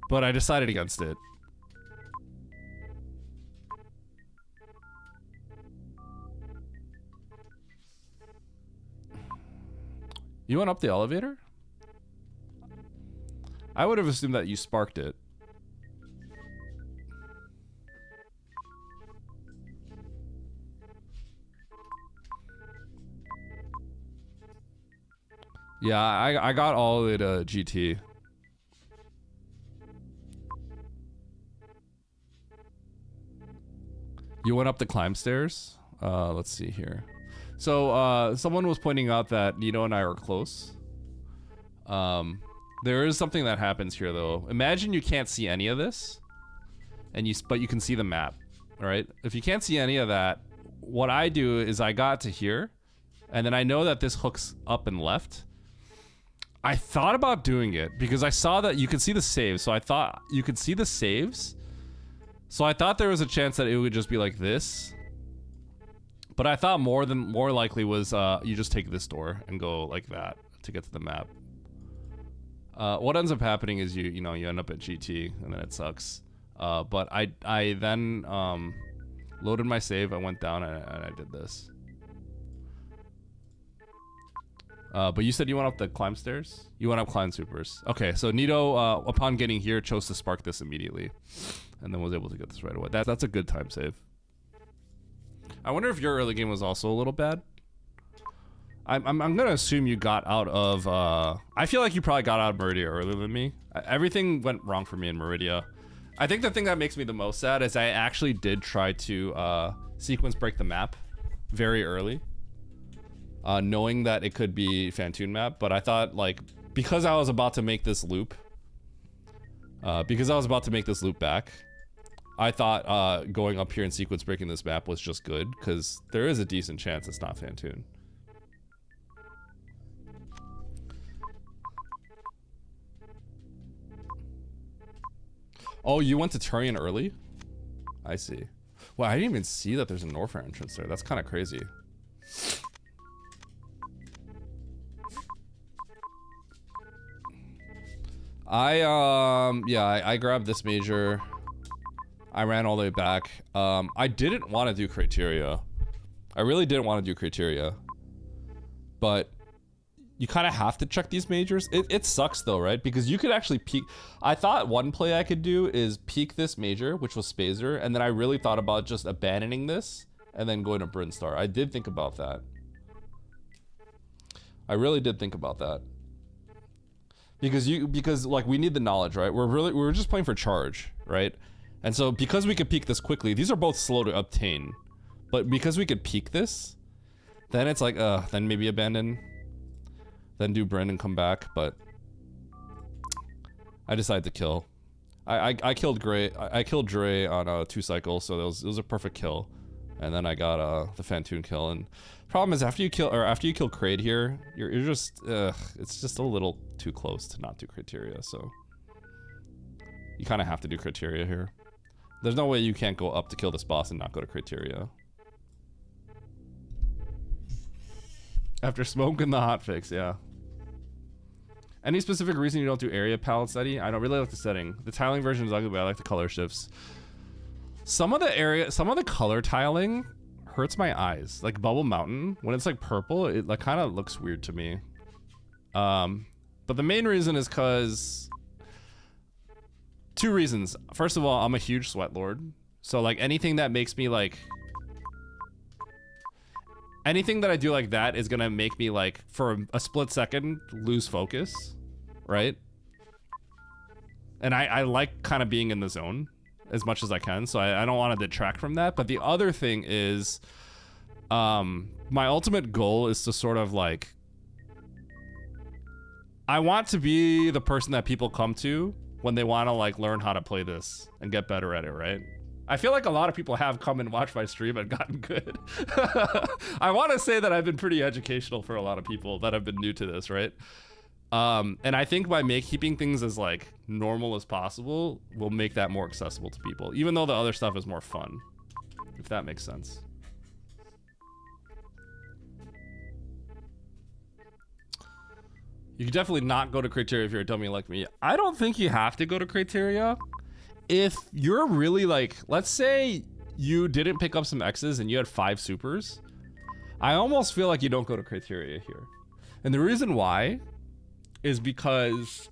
But I decided against it. You went up the elevator? I would have assumed that you sparked it. Yeah, I got all of it GT. You went up the climb stairs? Let's see here. So, someone was pointing out that Nito and I are close. There is something that happens here, though. Imagine you can't see any of this, but you can see the map, all right? If you can't see any of that, what I do is I got to here, and then I know that this hooks up and left. I thought about doing it because I saw that you could see the saves, so I thought you could see the saves. So I thought there was a chance that it would just be like this. But I thought more likely was you just take this door and go like that to get to the map. What ends up happening is you end up at GT and then it sucks. But I then loaded my save, I went down and I did this. But you said you went up the climb stairs? You went up climb supers. Okay, so Nito, upon getting here, chose to spark this immediately. And then was able to get this right away. That's a good time save. I wonder if your early game was also a little bad. I'm gonna assume you got out of, I feel like you probably got out of Meridia earlier than me. Everything went wrong for me in Meridia. I think the thing that makes me the most sad is I actually did try to sequence break the map very early. Knowing that it could be Fantoon map, but I thought, like, because I was about to make this loop back, I thought going up here and sequence breaking this map was just good, because there is a decent chance it's not Fantoon. Oh, you went to Turian early? I see. Well, I didn't even see that there's a Norfair entrance there. That's kind of crazy. I grabbed this major. I ran all the way back. I didn't want to do criteria. I really didn't want to do criteria. But you kind of have to check these majors. It sucks though, right? Because you could actually peek. I thought one play I could do is peek this major, which was Spazer, and then I really thought about just abandoning this and then going to Brinstar. I did think about that. I really did think about that. Because like we need the knowledge, right? We're just playing for charge, right? And so because we could peek this quickly, these are both slow to obtain. But because we could peek this, then it's like then maybe abandon. Then do Bryn and come back, but I decided to kill. I killed Gray. I killed Dre on 2 cycles, so it was a perfect kill. And then I got the Fantoon kill. And problem is after you kill Kraid here, you're just it's just a little too close to not do criteria. So you kind of have to do criteria here. There's no way you can't go up to kill this boss and not go to criteria. After smoking the hotfix, yeah. Any specific reason you don't do area palette study? I don't really like the setting. The tiling version is ugly, but I like the color shifts. Some of the color tiling hurts my eyes. Like Bubble Mountain, when it's like purple, it like kind of looks weird to me. But the main reason is because 2 reasons. First of all, I'm a huge sweat lord. So like anything that makes me like anything that I do like that is gonna make me like for a split second lose focus, right? And I like kind of being in the zone as much as I can, so I don't want to detract from that. But the other thing is my ultimate goal is to sort of like I want to be the person that people come to when they want to like learn how to play this and get better at it, right? I feel like a lot of people have come and watched my stream and gotten good. I want to say that I've been pretty educational for a lot of people that have been new to this, right? And I think by keeping things as like normal as possible will make that more accessible to people, even though the other stuff is more fun, if that makes sense. You can definitely not go to criteria if you're a dummy like me. I don't think you have to go to criteria. If you're really like, let's say you didn't pick up some X's and you had 5 supers, I almost feel like you don't go to criteria here. And the reason why is because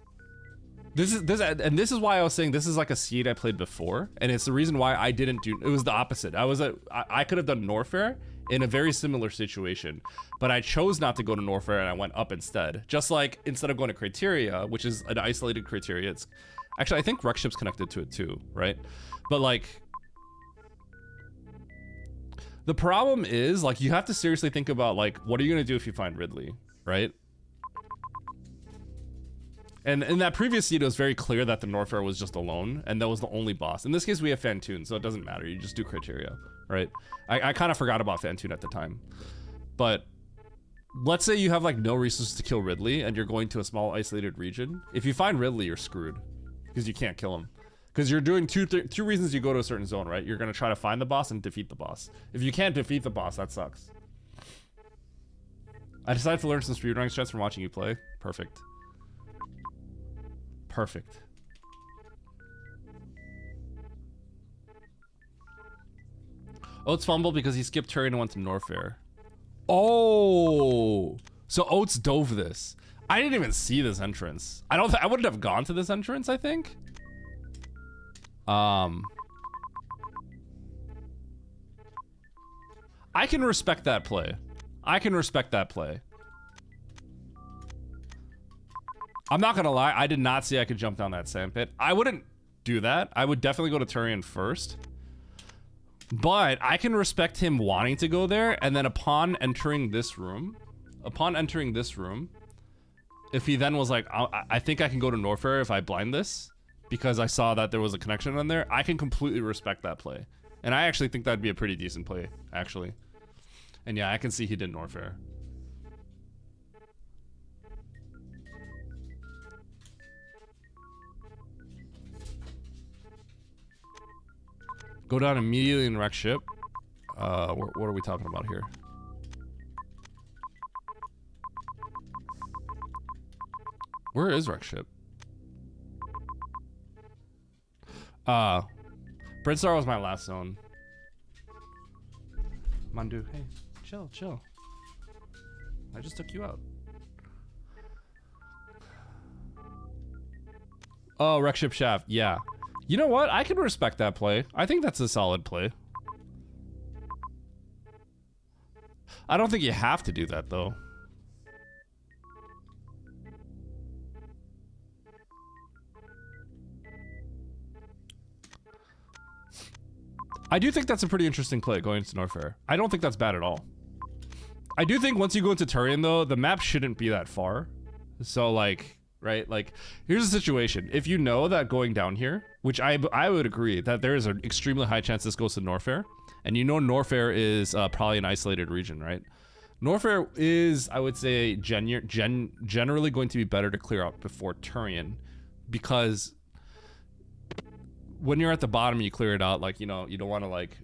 this is why I was saying this is like a seed I played before, and it's the reason why I didn't do. It was the opposite. I could have done Norfair in a very similar situation, but I chose not to go to Norfair and I went up instead. Just like instead of going to criteria, which is an isolated criteria, it's actually I think Rexship's connected to it too, right? But like the problem is like you have to seriously think about like what are you gonna do if you find Ridley, right? And in that previous seed, it was very clear that the Norfair was just alone, and that was the only boss. In this case, we have Fantoon, so it doesn't matter. You just do criteria, right? I kind of forgot about Fantoon at the time. But let's say you have like no resources to kill Ridley, and you're going to a small isolated region. If you find Ridley, you're screwed, because you can't kill him. Because you're doing two reasons you go to a certain zone, right? You're going to try to find the boss and defeat the boss. If you can't defeat the boss, that sucks. I decided to learn some speedrunning strats from watching you play. Perfect. Perfect. Oates fumbled because he skipped Turian and went to Norfair. Oh, so Oates dove this. I didn't even see this entrance. I wouldn't have gone to this entrance, I think. I can respect that play. I can respect that play. I'm not gonna lie, I did not see I could jump down that sandpit. I wouldn't do that. I would definitely go to Turian first. But I can respect him wanting to go there, and then upon entering this room, if he then was like, I think I can go to Norfair if I blind this, because I saw that there was a connection on there, I can completely respect that play. And I actually think that'd be a pretty decent play, actually. And yeah, I can see he did Norfair. Go down immediately and wreck ship. What are we talking about here? Where is wreck ship? Brinstar was my last zone. Mandu, hey, chill. I just took you out. Oh, wreck ship shaft, yeah. You know what? I can respect that play. I think that's a solid play. I don't think you have to do that, though. I do think that's a pretty interesting play, going into Norfair. I don't think that's bad at all. I do think once you go into Turian, though, the map shouldn't be that far. So, like, right? Like, here's the situation. If you know that going down here, which I would agree, that there is an extremely high chance this goes to Norfair, and you know Norfair is probably an isolated region, right? Norfair is, I would say, generally going to be better to clear out before Turian, because when you're at the bottom, you clear it out. Like, you know, you don't want to, like,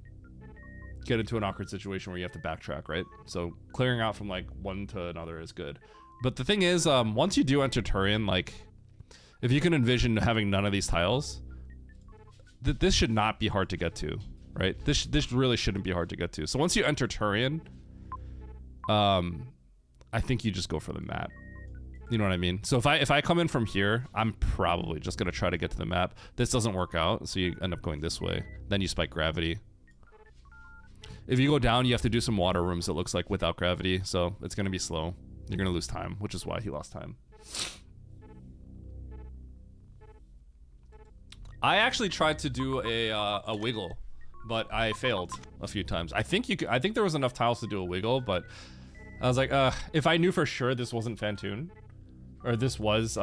get into an awkward situation where you have to backtrack, right? So clearing out from, like, one to another is good. But the thing is, once you do enter Turian, like, if you can envision having none of these tiles, this should not be hard to get to, right? This really shouldn't be hard to get to. So once you enter Turian, I think you just go for the map. You know what I mean? So if I come in from here, I'm probably just gonna try to get to the map. This doesn't work out, so you end up going this way. Then you spike gravity. If you go down, you have to do some water rooms, it looks like, without gravity, so it's gonna be slow. You're gonna lose time, which is why he lost time. I actually tried to do a wiggle, but I failed a few times. I think there was enough tiles to do a wiggle, but I was like, if I knew for sure this wasn't Fantoon, or this was,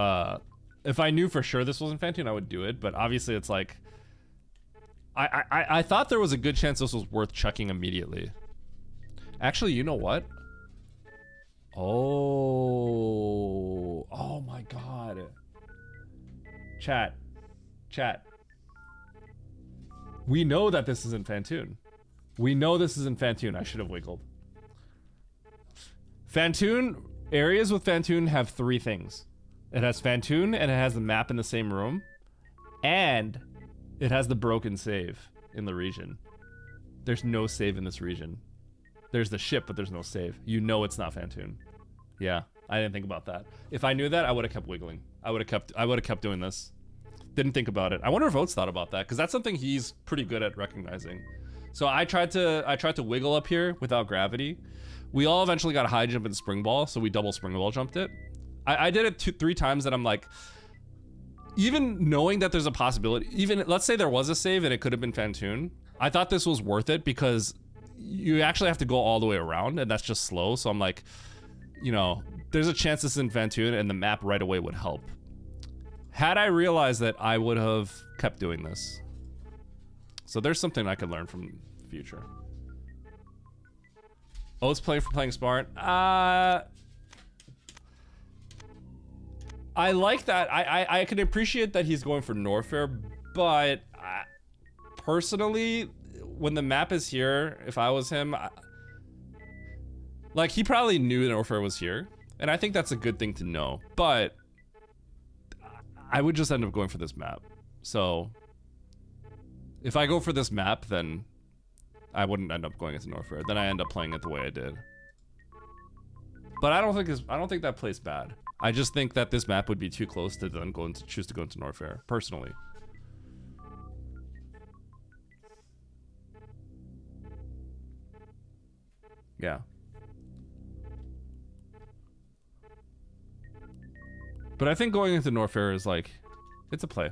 if I knew for sure this wasn't Fantoon, I would do it. But obviously it's like, I thought there was a good chance this was worth checking immediately. Actually, you know what? Oh my God. Chat. We know that this isn't Fantoon. We know this isn't Fantoon. I should have wiggled. Fantoon, areas with Fantoon have three things. It has Fantoon, and it has the map in the same room, and it has the broken save in the region. There's no save in this region. There's the ship, but there's no save. You know it's not Fantoon. Yeah, I didn't think about that. If I knew that, I would have kept wiggling. I would have kept doing this. Didn't think about it. I wonder if Oates thought about that, because that's something he's pretty good at recognizing. So I tried to wiggle up here without gravity. We all eventually got a high jump and spring ball, so we double spring ball jumped it. I did it 3 times that I'm like, even knowing that there's a possibility, even let's say there was a save and it could have been Fantoon, I thought this was worth it because you actually have to go all the way around and that's just slow. So I'm like, you know, there's a chance this is in Fantoon and the map right away would help. Had I realized that, I would have kept doing this. So there's something I could learn from the future. Oates playing for playing smart. I like that. I can appreciate that he's going for Norfair, but personally, when the map is here, if I was him, like, he probably knew Norfair was here, and I think that's a good thing to know, but I would just end up going for this map. So if I go for this map, then I wouldn't end up going into Norfair. Then I end up playing it the way I did. But I don't think that play's bad. I just think that this map would be too close to then choose to go into Norfair, personally. Yeah. But I think going into Norfair is like, it's a play.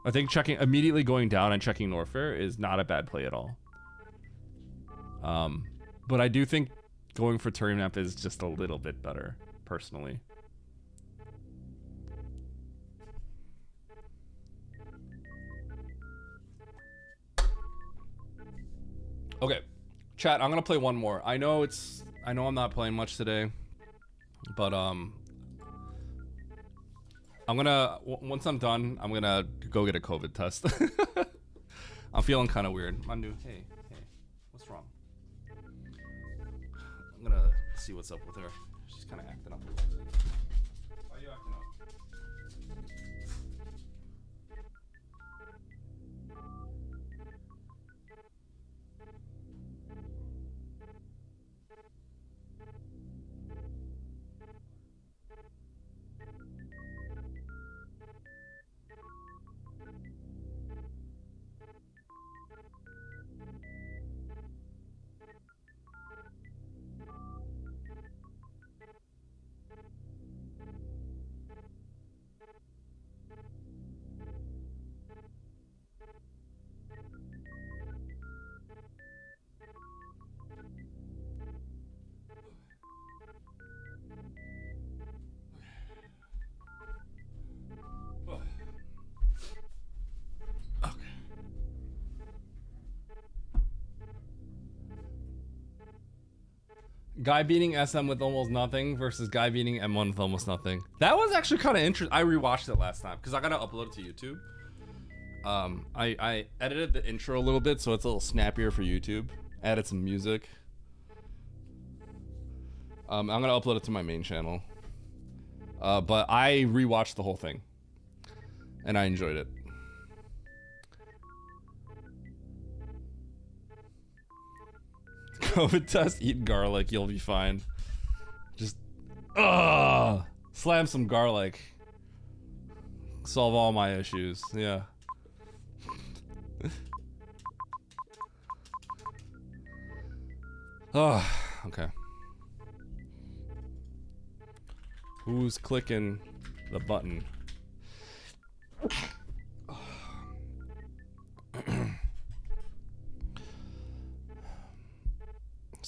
I think immediately going down and checking Norfair is not a bad play at all. But I do think going for Turian map is just a little bit better, personally. Okay, chat. I'm gonna play one more. I know I'm not playing much today, but once I'm done, I'm gonna go get a COVID test. I'm feeling kind of weird. Mandu, hey, what's wrong? I'm gonna see what's up with her. She's kind of acting up a little bit. Why are you acting up? Guy beating SM with almost nothing versus guy beating M1 with almost nothing. That was actually kind of interesting. I rewatched it last time because I gotta upload it to YouTube. I edited the intro a little bit so it's a little snappier for YouTube. Added some music. I'm gonna upload it to my main channel. But I rewatched the whole thing, and I enjoyed it. COVID test, eat garlic, you'll be fine. Just slam some garlic. Solve all my issues. Yeah. Oh, okay. Who's clicking the button?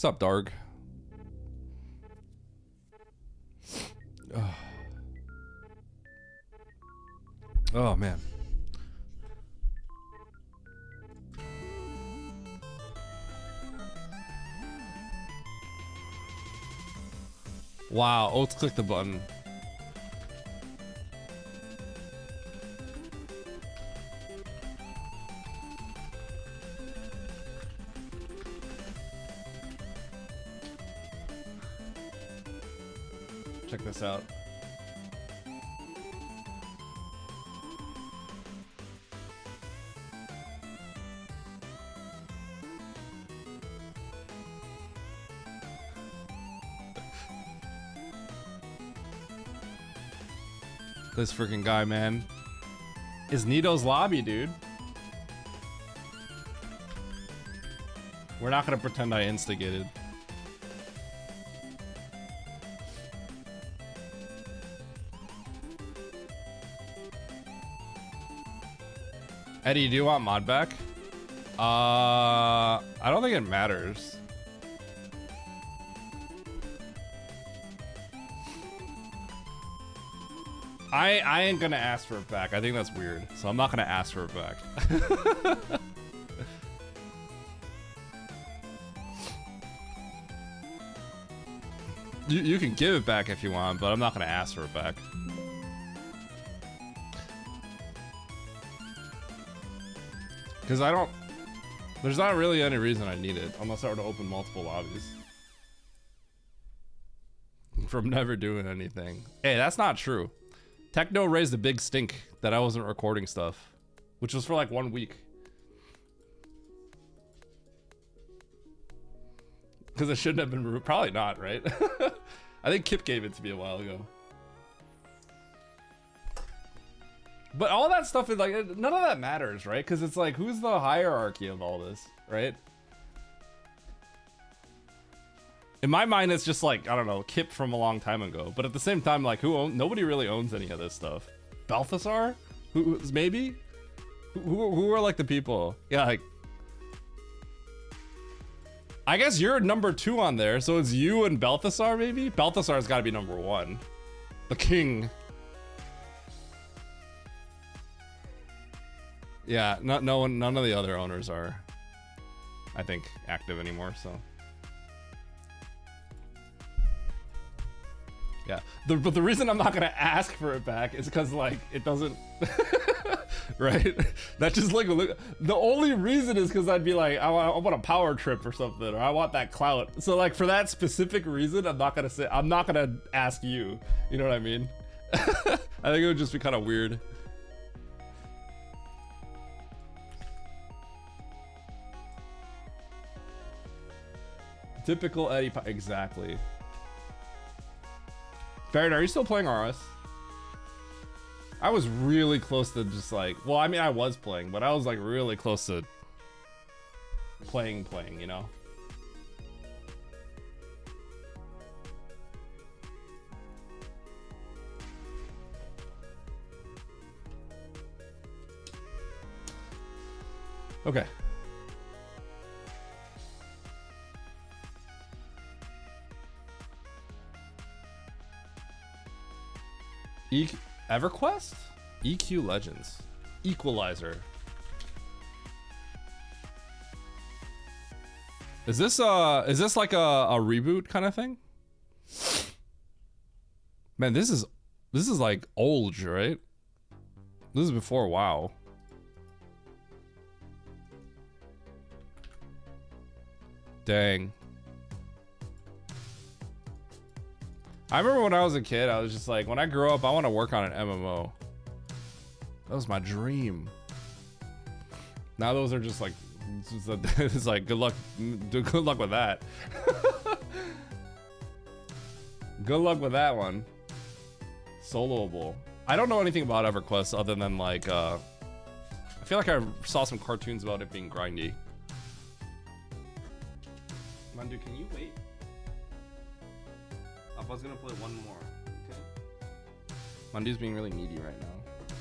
What's up, Darg? Oh man. Wow, let's click the button. Check this out. This freaking guy, man, is Nito's lobby, dude. We're not gonna pretend I instigated. Eddie, do you want mod back? I don't think it matters. I ain't gonna ask for it back. I think that's weird, so I'm not gonna ask for it back. You can give it back if you want, but I'm not gonna ask for it back. Because I don't... There's not really any reason I need it, unless I were to open multiple lobbies. From never doing anything. Hey, that's not true. Techno raised a big stink that I wasn't recording stuff, which was for like 1 week. Because it shouldn't have been, probably not, right? I think Kip gave it to me a while ago. But all that stuff is like, none of that matters, right? Because it's like, who's the hierarchy of all this, right? In my mind, it's just like, I don't know, Kip from a long time ago. But at the same time, like, nobody really owns any of this stuff. Balthasar? Maybe? Who are like the people? Yeah, like, I guess you're number 2 on there, so it's you and Balthasar, maybe? Balthasar's gotta be number 1. The king. Yeah, none of the other owners are. I think, active anymore, so. Yeah, but the reason I'm not gonna ask for it back is because like it doesn't, right? That just like the only reason is because I'd be like I want a power trip or something, or I want that clout. So like for that specific reason, I'm not gonna ask you. You know what I mean? I think it would just be kind of weird. Typical Eddie, exactly. Baron, are you still playing RS? I was really close to just like, well, I mean, I was playing, but I was like really close to playing, you know? Okay. EverQuest? EQ Legends. Equalizer. Is this like a reboot kind of thing? Man, this is like old, right? This is before WoW. Dang. I remember when I was a kid, I was just like, when I grow up, I want to work on an MMO. That was my dream. Now those are just like, it's like, good luck with that. Good luck with that one. Soloable. I don't know anything about EverQuest other than like, I feel like I saw some cartoons about it being grindy. Mandu, can you wait? I was gonna play one more. Okay. Mandu's being really needy right now,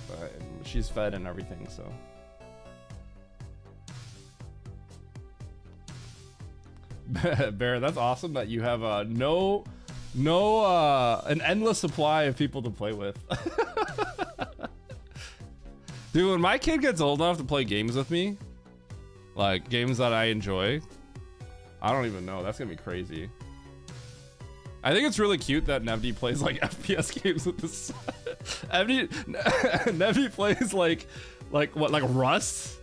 but she's fed and everything, so. Bear, that's awesome that you have an endless supply of people to play with. Dude, when my kid gets old enough to play games with me, like games that I enjoy, I don't even know. That's gonna be crazy. I think it's really cute that Nevdi plays like FPS games with this. Nevdi plays like what, like Rust?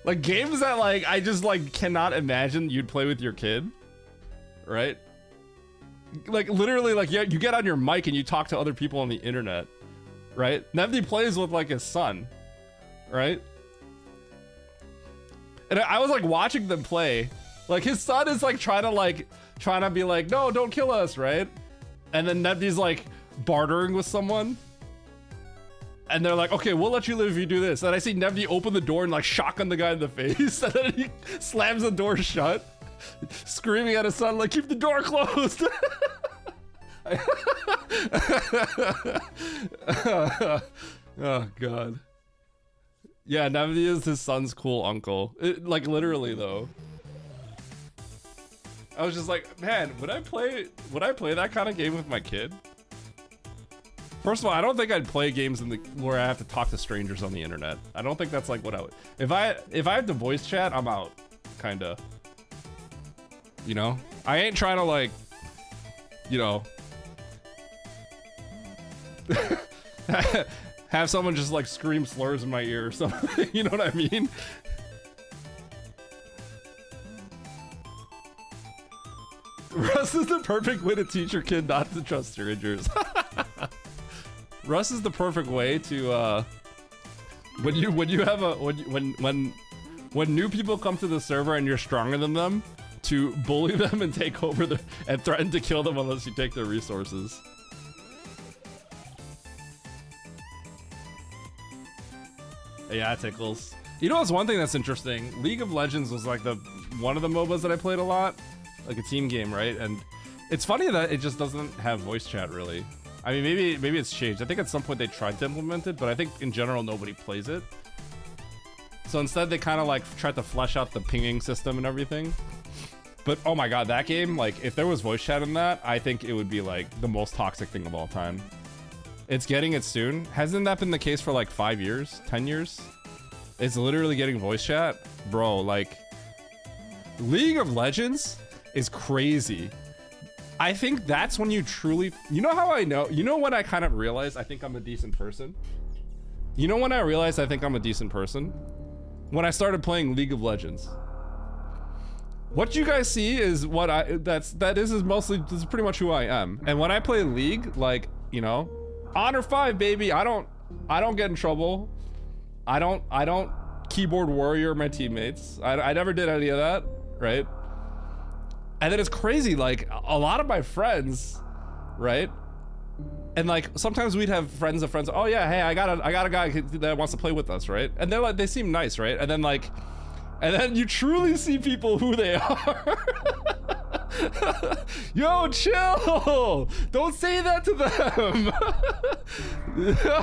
Like games that like I just like cannot imagine you'd play with your kid, right? Like literally, like you get on your mic and you talk to other people on the internet, right? Nevdi plays with like his son, right? And I was like watching them play, like his son is like trying to be like, no, don't kill us, right? And then Nevdi's like bartering with someone. And they're like, okay, we'll let you live if you do this. And I see Nevdi open the door and like shotgun the guy in the face. And then he slams the door shut, screaming at his son, like, keep the door closed. Oh, God. Yeah, Nevdi is his son's cool uncle. Like, literally, though. I was just like, man, would I play that kind of game with my kid? First of all, I don't think I'd play games where I have to talk to strangers on the internet. I don't think that's like what I would. If I have to voice chat, I'm out, kinda. You know, I ain't trying to like, you know, have someone just like scream slurs in my ear or something. You know what I mean? Russ is the perfect way to teach your kid not to trust strangers. Russ is the perfect way to when new people come to the server and you're stronger than them, to bully them and take over and threaten to kill them unless you take their resources. Yeah, it tickles. You know what's one thing that's interesting? League of Legends was like one of the MOBAs that I played a lot, like a team game, right? And it's funny that it just doesn't have voice chat really. I mean, maybe it's changed. I think at some point they tried to implement it, but I think in general nobody plays it. So instead they kind of like tried to flesh out the pinging system and everything. But oh my god, that game, like if there was voice chat in that, I think it would be like the most toxic thing of all time. It's getting it soon. Hasn't that been the case for like 5 years, 10 years? It's literally getting voice chat? Bro, like League of Legends is crazy. I think that's when you truly, you know how I know, you know when I kind of realized I think I'm a decent person? You know when I realized I think I'm a decent person? When I started playing League of Legends. What you guys see is what this is pretty much who I am. And when I play League, like, you know, Honor 5, baby, I don't get in trouble. I don't keyboard warrior my teammates. I never did any of that, right? And then it's crazy, like a lot of my friends, right? And like sometimes we'd have friends of friends. Oh yeah, hey, I got a guy that wants to play with us, right? And they're like, they seem nice, right? And then you truly see people who they are. Yo, chill! Don't say that to them.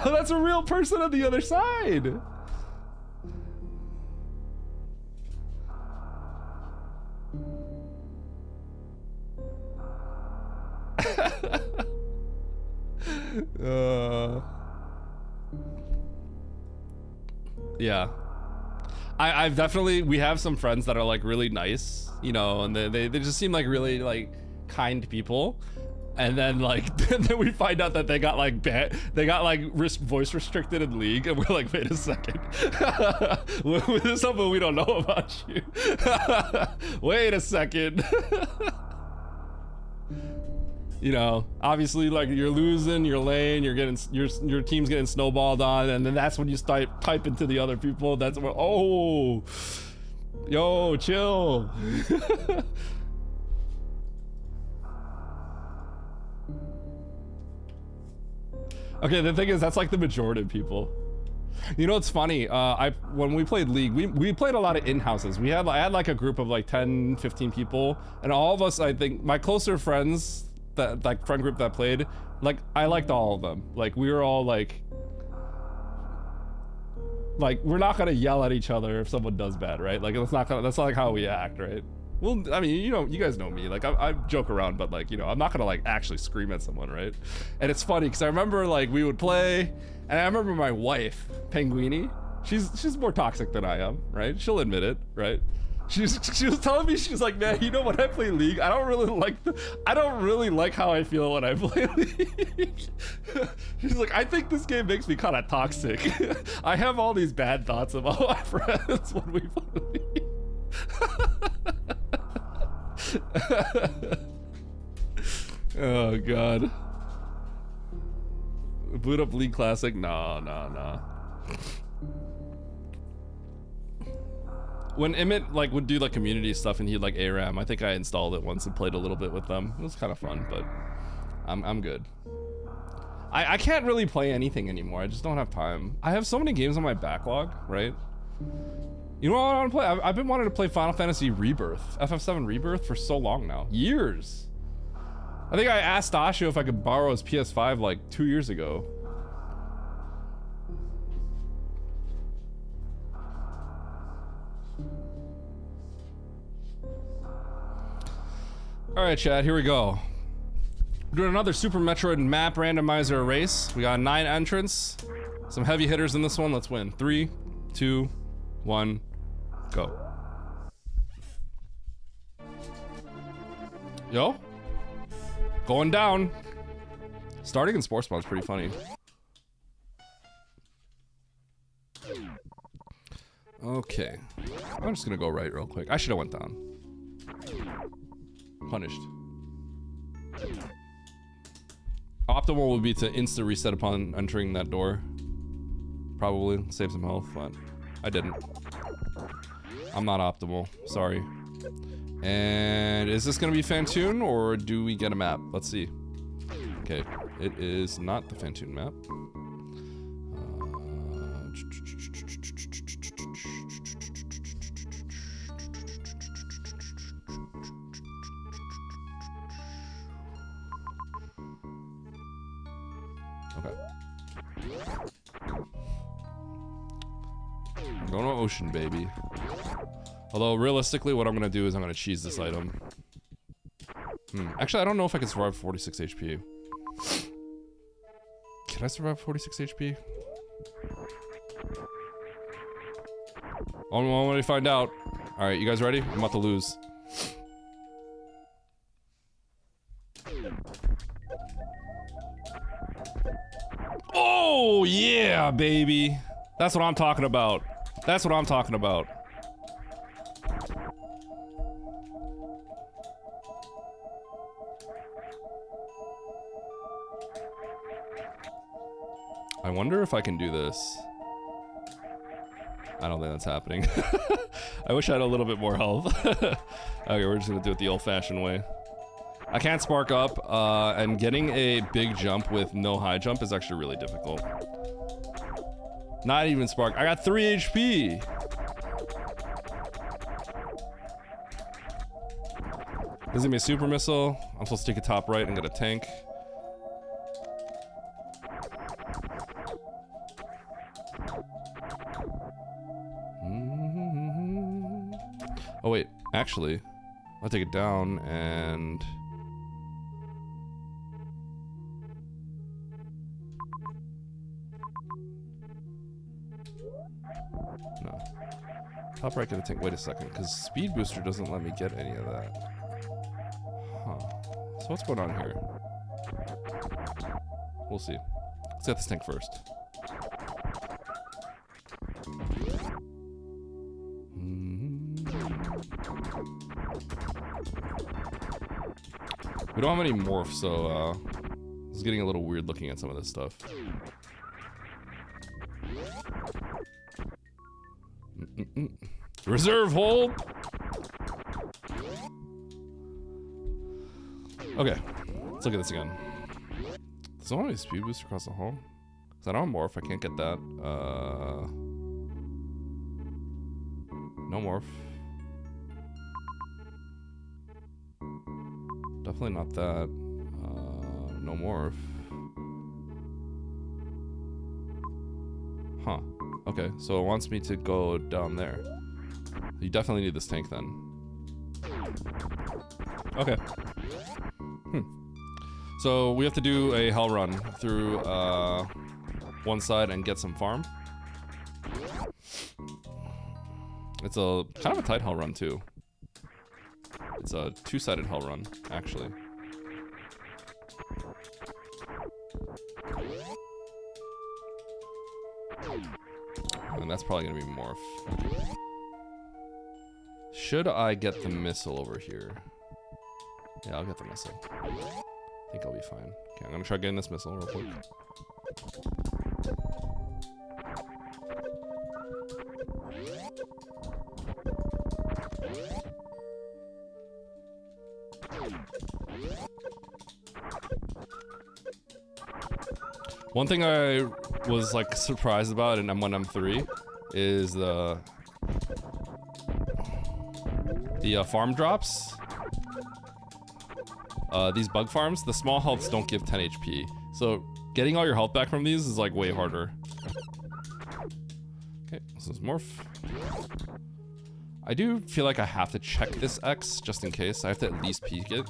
That's a real person on the other side. Yeah. I've definitely, we have some friends that are like really nice, you know, and they just seem like really like kind people. And then like, then we find out that they got like voice restricted in League, and we're like, wait a second. This is something we don't know about you. Wait a second. You know, obviously, like you're losing, you're laying, you're getting your team's getting snowballed on, and then that's when you start typing to the other people. That's when, oh, yo, chill. Okay, the thing is, that's like the majority of people. You know, it's funny. When we played League, we played a lot of in-houses. I had like a group of like 10, 15 people, and all of us, I think, my closer friends. That like friend group that played, like I liked all of them. Like we were all like we're not gonna yell at each other if someone does bad, right? Like that's not like how we act, right? Well, I mean, you know, you guys know me. Like I joke around, but like, you know, I'm not gonna like actually scream at someone, right? And it's funny because I remember like we would play, and I remember my wife, Penguini. She's more toxic than I am, right? She'll admit it, right? She was telling me, she was like, man, you know, when I play League, I don't really like how I feel when I play League. She's like, I think this game makes me kind of toxic. I have all these bad thoughts about my friends when we play League. Oh god. Boot up League Classic? Nah. When Emmett like would do like community stuff and he'd like ARAM, I think I installed it once and played a little bit with them. It was kind of fun, but I'm good. I can't really play anything anymore. I just don't have time. I have so many games on my backlog, right? You know what I want to play? I've been wanting to play Final Fantasy Rebirth, FF7 Rebirth for so long now. Years. I think I asked Ashu if I could borrow his PS5 like 2 years ago. All right, Chad, here we go. We're doing another Super Metroid map randomizer race. We got 9 entrants, some heavy hitters in this one. Let's win. 3, 2, 1, go. Yo, going down. Starting in sports mode is pretty funny. Okay, I'm just gonna go right real quick. I should have went down. Punished. Optimal would be to insta reset upon entering that door. Probably save some health, but I didn't. I'm not optimal. Sorry. And is this gonna be Fantoon or do we get a map? Let's see. Okay, it is not the Fantoon map. I'm going to Ocean, baby. Although, realistically, what I'm going to do is I'm going to cheese this item. Actually, I don't know if I can survive 46 HP. Can I survive 46 HP? I want to find out. Alright, you guys ready? I'm about to lose. Oh, yeah, baby. That's what I'm talking about. That's what I'm talking about. I wonder if I can do this. I don't think that's happening. I wish I had a little bit more health. Okay, we're just gonna do it the old-fashioned way. I can't spark up, and getting a big jump with no high jump is actually really difficult. Not even spark. I got 3 HP! This is gonna be a super missile. I'm supposed to take a top right and get a tank. Oh wait, actually, I'll take it down and... No. Top right, get a tank. Wait a second, because speed booster doesn't let me get any of that. Huh. So what's going on here? We'll see. Let's get this tank first. We don't have any morphs, so it's getting a little weird looking at some of this stuff. Reserve hold! Okay, let's look at this again. There's only a speed boost across the hall. Cause I don't morph, I can't get that. No morph. Definitely not that. No morph. Huh. Okay, so it wants me to go down there. You definitely need this tank then. Okay. So we have to do a hell run through one side and get some farm. It's a kind of a tight hell run too. It's a two-sided hell run, actually. And that's probably gonna be morph. Should I get the missile over here? Yeah, I'll get the missile. I think I'll be fine. Okay, I'm gonna try getting this missile real quick. One thing I was like surprised about in M1, M3 is the farm drops. These bug farms, the small healths don't give 10 HP. So getting all your health back from these is like way harder. Okay, this is morph. I do feel like I have to check this X just in case. I have to at least peek it.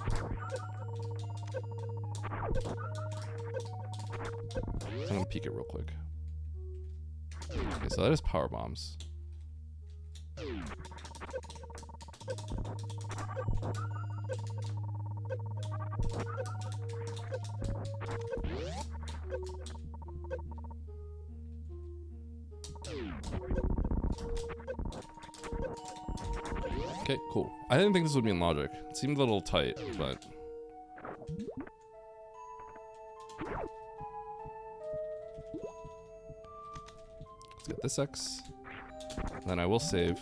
I'm gonna peek it real quick. Okay, so that is power bombs. Okay, cool. I didn't think this would be in logic. It seemed a little tight, but... Let's get this X. Then I will save.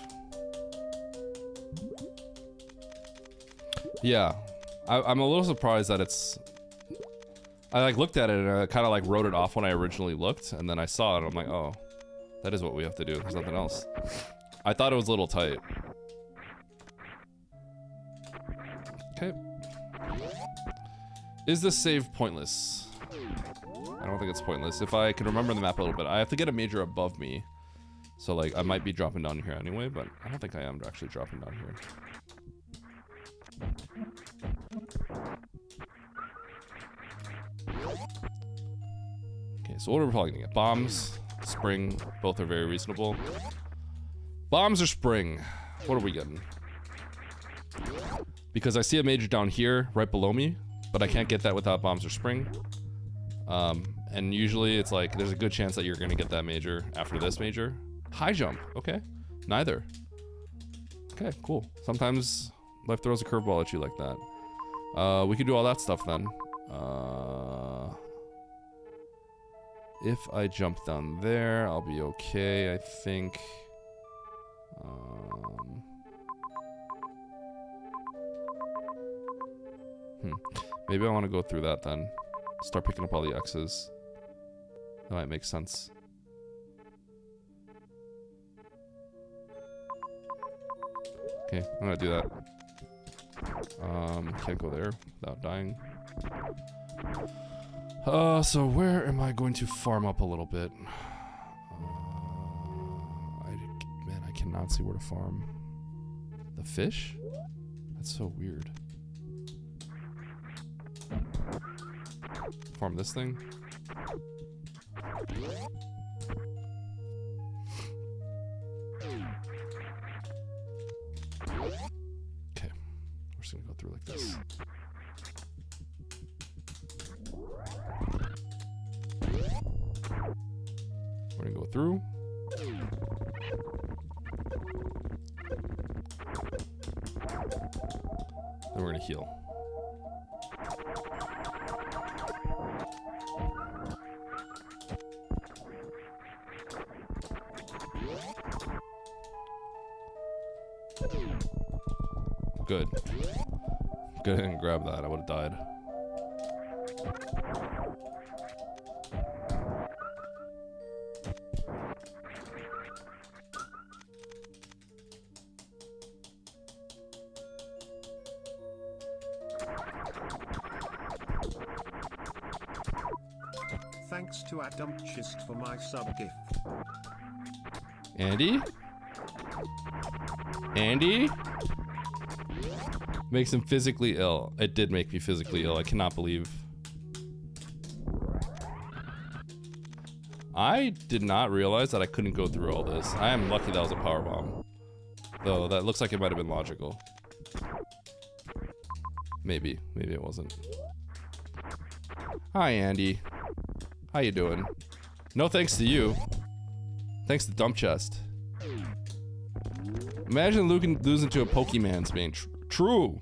Yeah. I'm a little surprised that it's... I like looked at it and I kind of like wrote it off when I originally looked, and then I saw it and I'm like, oh, that is what we have to do. There's nothing else. I thought it was a little tight. Okay. Is this save pointless? I don't think it's pointless. If I can remember the map a little bit, I have to get a major above me. So like I might be dropping down here anyway, but I don't think I am actually dropping down here. Okay, so what are we probably gonna get? Bombs, spring, both are very reasonable. Bombs or spring? What are we getting? Because I see a major down here, right below me, but I can't get that without bombs or spring. And usually it's like there's a good chance that you're gonna get that major after this major. High jump, okay. Neither. Okay, cool. Sometimes life throws a curveball at you like that. We could do all that stuff then. If I jump down there, I'll be okay, I think. Maybe I want to go through that then. Start picking up all the X's. That might make sense. Okay, I'm gonna do that. Can't go there without dying. So where am I going to farm up a little bit? Man, I cannot see where to farm. The fish? That's so weird. Farm this thing. Okay, we're just gonna go through like this. We're gonna go through. Then we're gonna heal. Good. Go ahead and grab that. I would have died. Thanks to Adamchist for my sub gift. Andy? Andy? Makes him physically ill. It did make me physically ill. I cannot believe. I did not realize that I couldn't go through all this. I am lucky that was a power bomb. Though that looks like it might have been logical. Maybe. Maybe it wasn't. Hi, Andy. How you doing? No thanks to you. Thanks to Dump Chest. Imagine losing to a Pokemon's being true.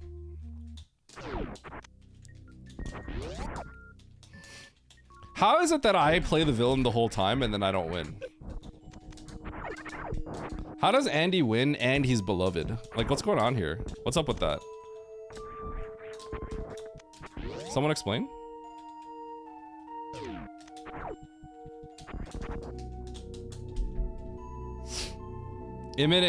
How is it that I play the villain the whole time and then I don't win? How does Andy win and he's beloved? Like, what's going on here? What's up with that? Someone explain? Emmett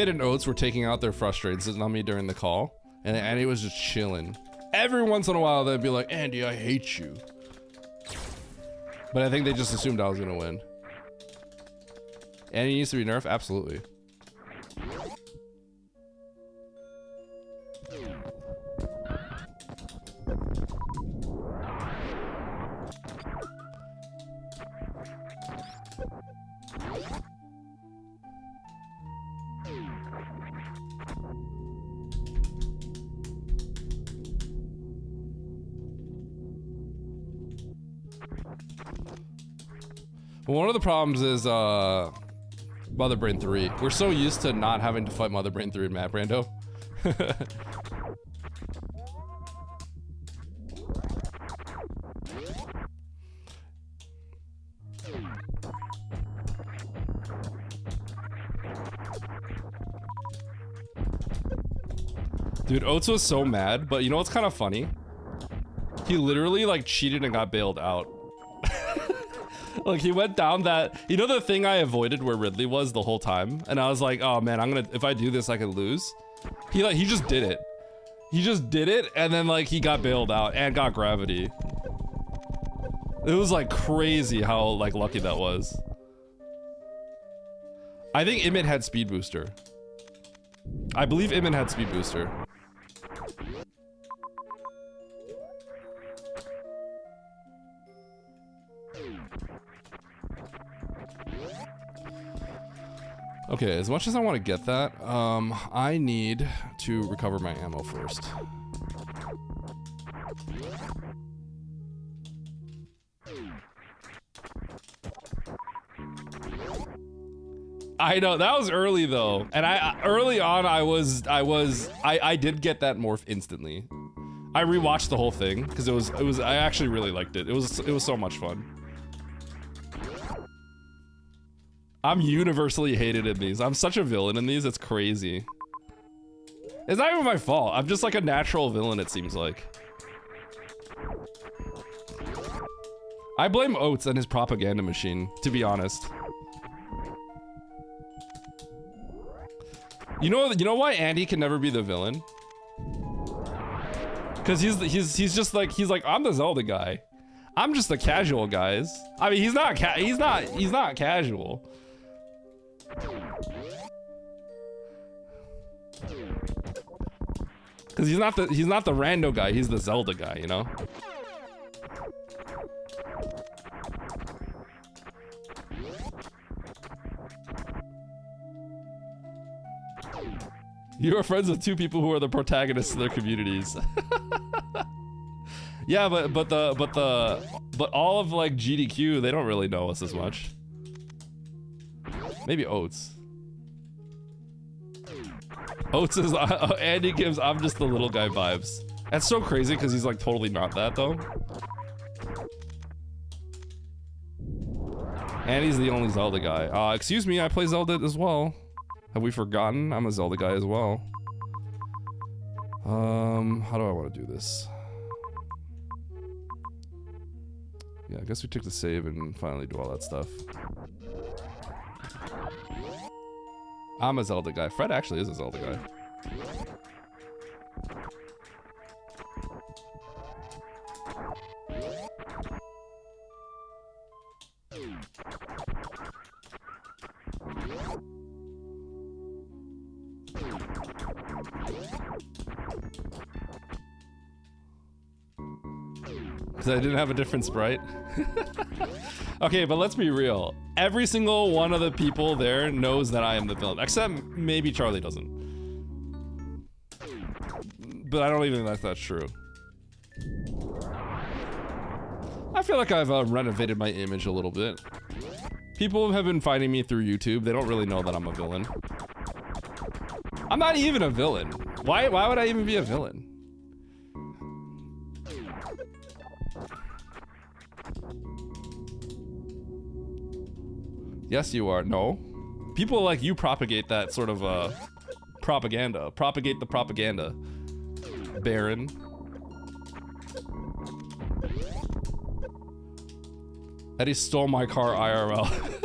and Oates were taking out their frustrations on me during the call, and Andy was just chilling. Every once in a while, they'd be like, "Andy, I hate you." But I think they just assumed I was gonna win. Andy needs to be nerfed? Absolutely. One of the problems is Mother Brain 3. We're so used to not having to fight Mother Brain 3 in Map Rando. Dude, Oates was so mad, but you know what's kind of funny? He literally like cheated and got bailed out. Like, he went down that, you know, the thing I avoided where Ridley was the whole time, and I was like, oh man, if I do this I could lose. He just did it. He just did it, and then like he got bailed out and got gravity. It was like crazy how like lucky that was. I think Emmett had speed booster. I believe Emmett had speed booster. Okay, as much as I want to get that, I need to recover my ammo first. I know that was early though, and early on I did get that morph instantly. I rewatched the whole thing because it was I actually really liked it. It was so much fun. I'm universally hated in these. I'm such a villain in these. It's crazy. It's not even my fault. I'm just like a natural villain. It seems like. I blame Oates and his propaganda machine, to be honest. You know why Andy can never be the villain? Cause he's just like I'm the Zelda guy. I'm just the casual guys. I mean he's not casual. Cause he's not the rando guy. He's the Zelda guy, you know. You are friends with two people who are the protagonists of their communities. Yeah, but all of like GDQ, they don't really know us as much. Maybe Oates. Oates is Andy gives I'm just the little guy vibes. That's so crazy because he's like totally not that though. Andy's the only Zelda guy. Excuse me, I play Zelda as well. Have we forgotten? I'm a Zelda guy as well. How do I want to do this? Yeah, I guess we took the save and finally do all that stuff. I'm a Zelda guy. Fred actually is a Zelda guy. Because I didn't have a different sprite. Okay, but let's be real. Every single one of the people there knows that I am the villain. Except maybe Charlie doesn't. But I don't even think that's true. I feel like I've renovated my image a little bit. People have been finding me through YouTube. They don't really know that I'm a villain. I'm not even a villain. Why would I even be a villain? Yes, you are. No. People like you propagate that sort of propaganda. Propagate the propaganda. Baron. Eddie stole my car IRL.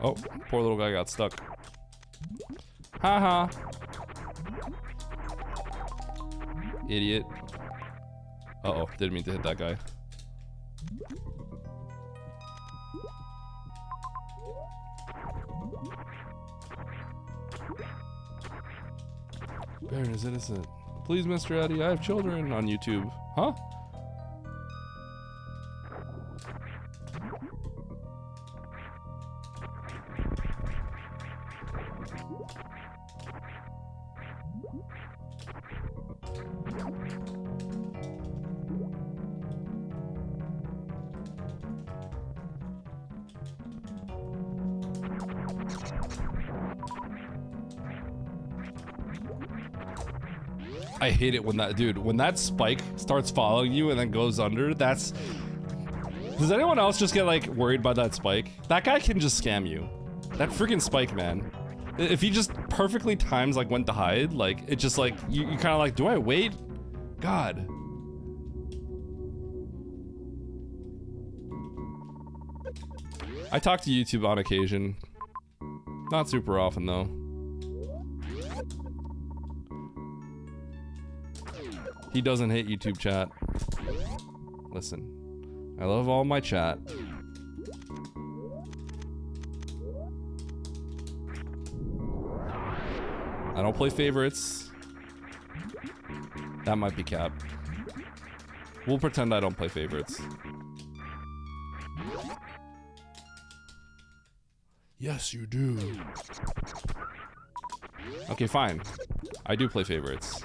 Oh, poor little guy got stuck. Haha. Idiot. Uh-oh, didn't mean to hit that guy. Baron is innocent. Please, Mr. Eddie, I have children on YouTube. Huh? I hate it when that spike starts following you and then goes under. Does anyone else just get like worried by that spike? That guy can just scam you. That freaking spike, man. If he just perfectly times like when to hide, like it just like you kind of like, do I wait? God. I talk to YouTube on occasion. Not super often though. He doesn't hate YouTube chat. Listen, I love all my chat. I don't play favorites. That might be cap. We'll pretend I don't play favorites. Yes, you do. Okay, fine. I do play favorites.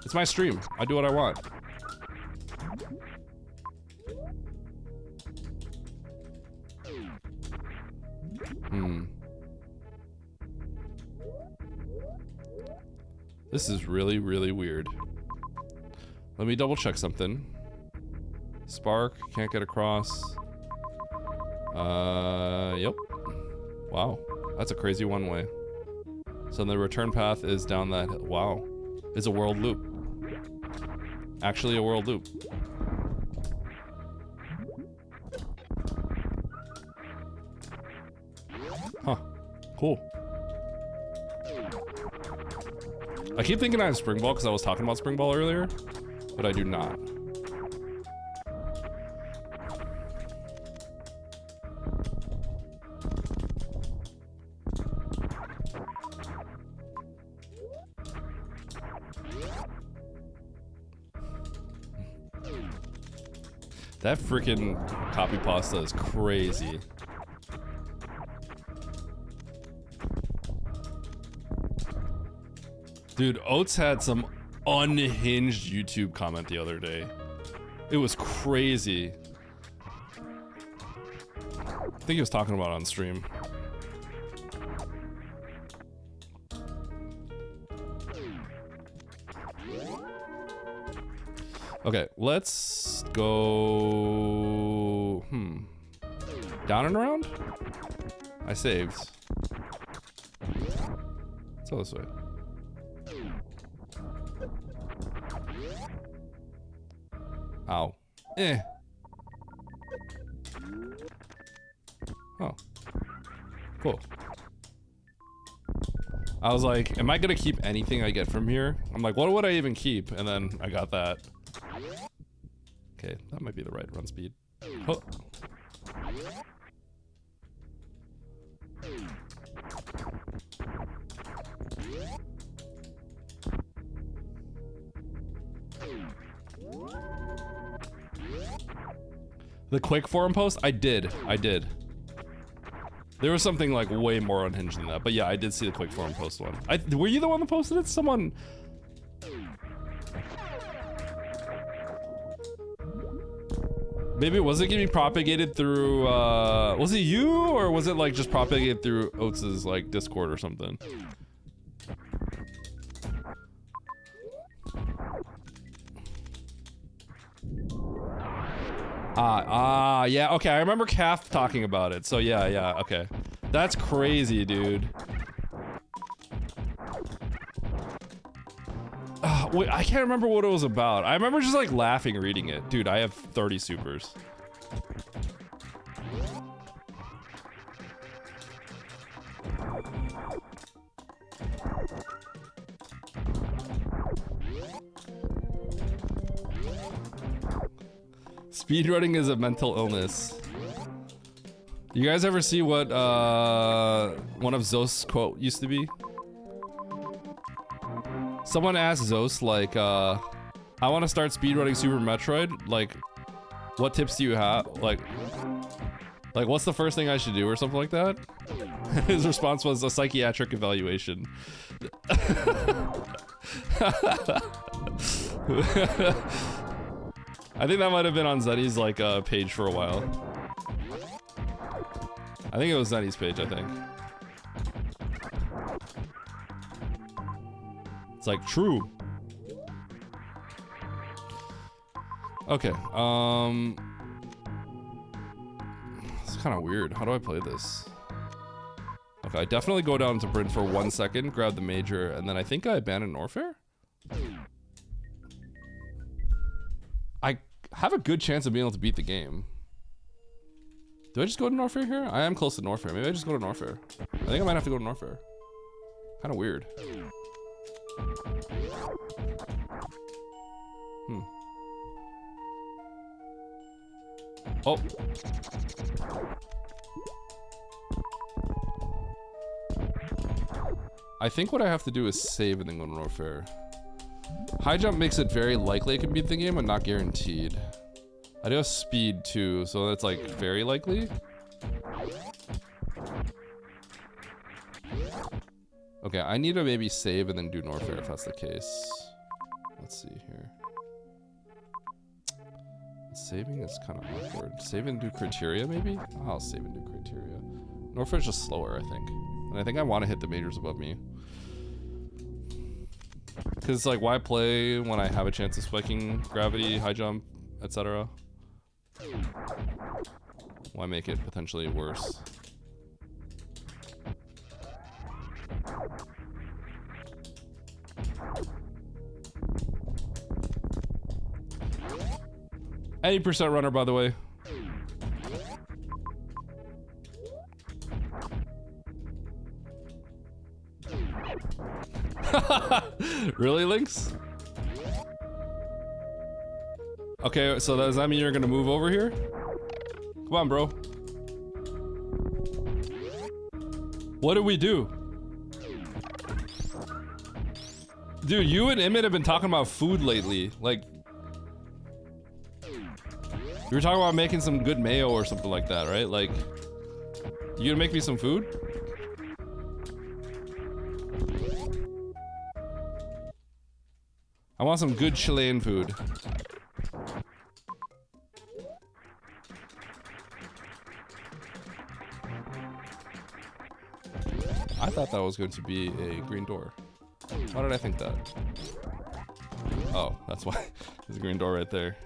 It's my stream. I do what I want. This is really, really weird. Let me double check something. Spark, can't get across. Yep. Wow, that's a crazy one way. So the return path is down that hill. Wow, it's a world loop. Actually a world loop. Huh, cool. I keep thinking I have Spring Ball because I was talking about Spring Ball earlier, but I do not. That freaking copy pasta is crazy. Dude, Oates had some unhinged YouTube comment the other day. It was crazy. I think he was talking about it on stream. Okay, let's go... Down and around? I saved. Let's go this way. Ow. Eh. Oh. Cool. I was like, am I gonna keep anything I get from here? I'm like, what would I even keep? And then I got that. Okay, that might be the right run speed. Oh. The quick forum post? I did. There was something like way more unhinged than that, but yeah, I did see the quick forum post one. Were you the one that posted it? Someone... Maybe, was it getting propagated through, was it you, or was it like just propagated through Oates' like Discord or something? Yeah, okay, I remember Calf talking about it, so yeah, okay. That's crazy, dude. Wait, I can't remember what it was about. I remember just like laughing reading it. Dude, I have 30 supers. Speedrunning is a mental illness. You guys ever see what one of Zost's quote used to be? Someone asked Zost, like, I want to start speedrunning Super Metroid. Like, what tips do you have? Like, what's the first thing I should do or something like that? His response was a psychiatric evaluation. I think that might have been on Zeddy's, like, page for a while. I think it was Zeddy's page, I think. It's like, true. Okay, it's kind of weird. How do I play this? Okay, I definitely go down to Bryn for 1 second, grab the major, and then I think I abandon Norfair? I have a good chance of being able to beat the game. Do I just go to Norfair here? I am close to Norfair. Maybe I just go to Norfair. I think I might have to go to Norfair. Kind of weird. Oh. I think what I have to do is save and then go to Norfair. High jump makes it very likely I can beat the game, but not guaranteed. I do have speed too, so that's like very likely. Okay, I need to maybe save and then do Norfair if that's the case. Let's see here. Saving is kind of awkward. Save and do criteria, maybe? I'll save and do criteria. Norfair's just slower, I think. And I think I want to hit the majors above me. Because, like, why play when I have a chance of spiking gravity, high jump, etc.? Why make it potentially worse? Any percent runner, by the way. Really, Lynx? Okay, so does that mean you're gonna move over here? Come on, bro. What did we do? Dude, you and Emmett have been talking about food lately. Like, we were talking about making some good mayo or something like that, right? Like, you gonna make me some food? I want some good Chilean food. I thought that was going to be a green door. Why did I think that? Oh, that's why. There's a green door right there.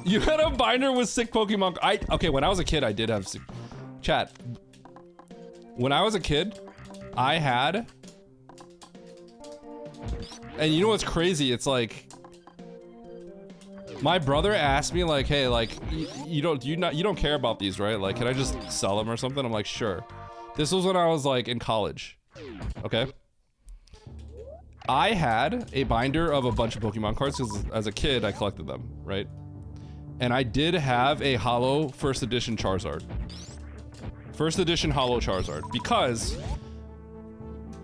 You had a binder with sick Pokemon. Okay, when I was a kid, I did have sick. Chat. When I was a kid, I had. And you know what's crazy? It's like, my brother asked me like, "Hey, like, you don't care about these, right? Like, can I just sell them or something?" I'm like, "Sure." This was when I was like in college. Okay. I had a binder of a bunch of Pokemon cards because as a kid I collected them, right? And I did have a holo first edition Charizard. First edition holo Charizard because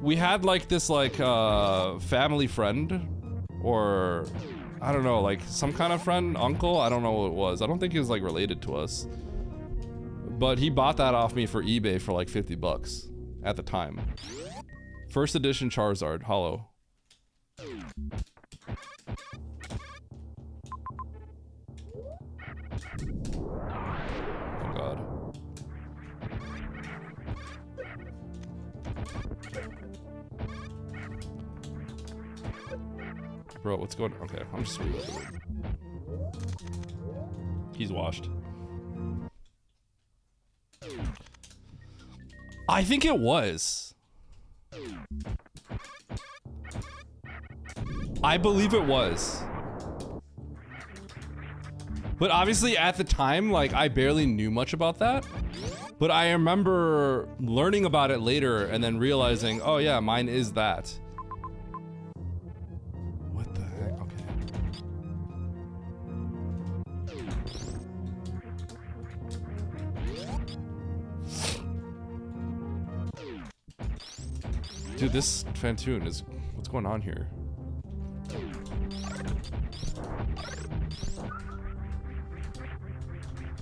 we had like this like family friend, or I don't know, like some kind of friend, uncle, I don't know what it was. I don't think he was like related to us. But he bought that off me for eBay for like 50 bucks at the time. First edition Charizard holo. Oh god. Bro, what's going on? Okay, I'm just reloading. He's washed. I think it was. I believe it was. But obviously at the time, like, I barely knew much about that. But I remember learning about it later and then realizing, oh yeah, mine is that. What the heck? Okay. Dude, this Fantoon is... What's going on here?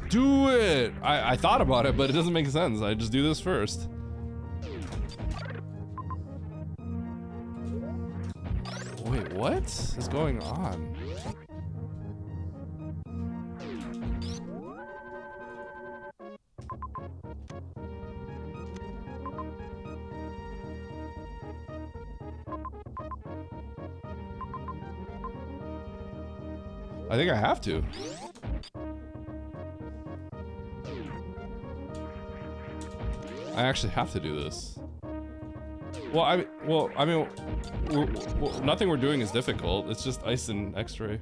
Do it! I thought about it, but it doesn't make sense. I just do this first. Wait, what is going on? I think I have to. I actually have to do this. Well, I mean, nothing we're doing is difficult. It's just ice and X-ray.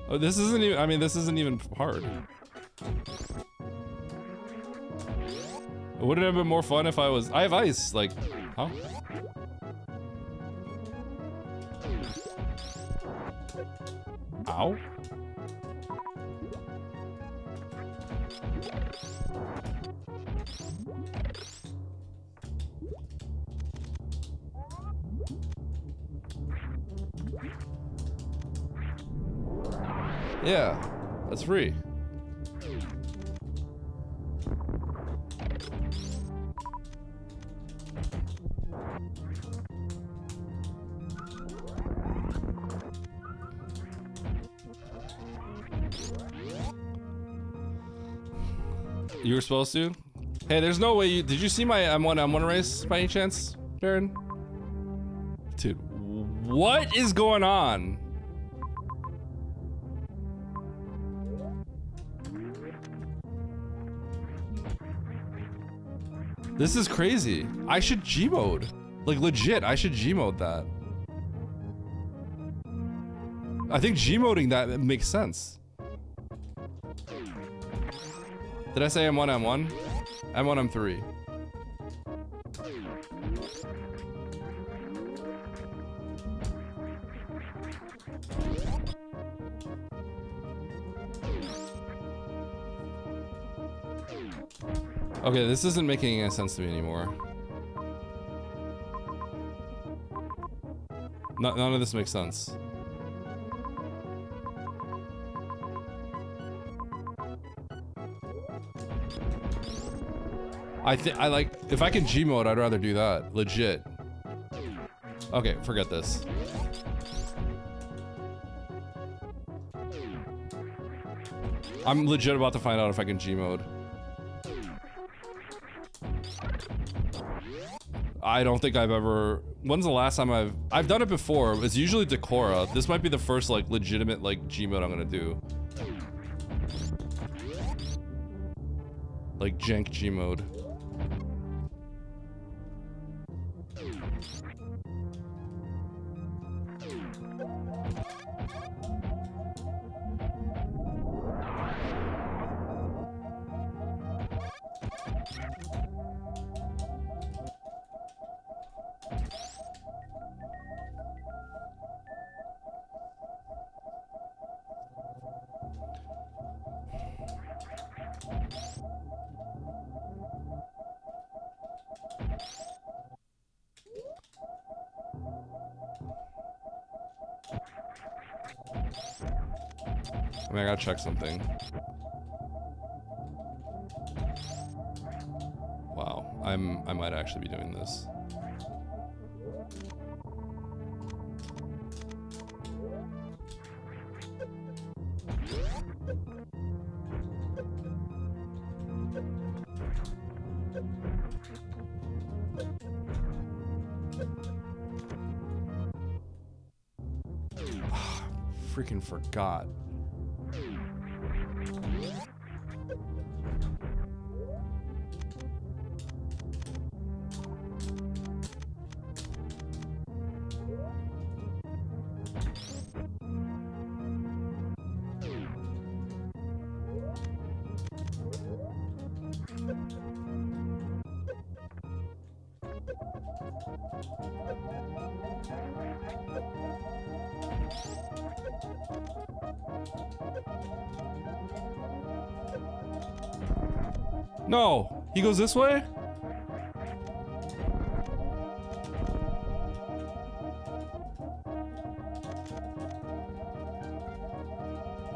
Oh, this isn't even. I mean, this isn't even hard. Wouldn't it have been more fun if I was? I have ice. Like, huh? Ow. Yeah, that's free. You were supposed to? Hey, there's no way you... Did you see my M1 race by any chance, Baron? Dude, what is going on? This is crazy. I should G-mode. Like, legit, I should G-mode that. I think G-moding that makes sense. Did I say M1, M1? M1, M3. Okay, this isn't making any sense to me anymore. None of this makes sense. I like, if I can G-mode, I'd rather do that. Legit. Okay, forget this. I'm legit about to find out if I can G-mode. I don't think I've ever... When's the last time I've done it before? It's usually Decora. This might be the first, like, legitimate, like, G-mode I'm gonna do. Like, jank G-mode. I mean, I gotta check something. Wow, I might actually be doing this. Freaking forgot. No, he goes this way?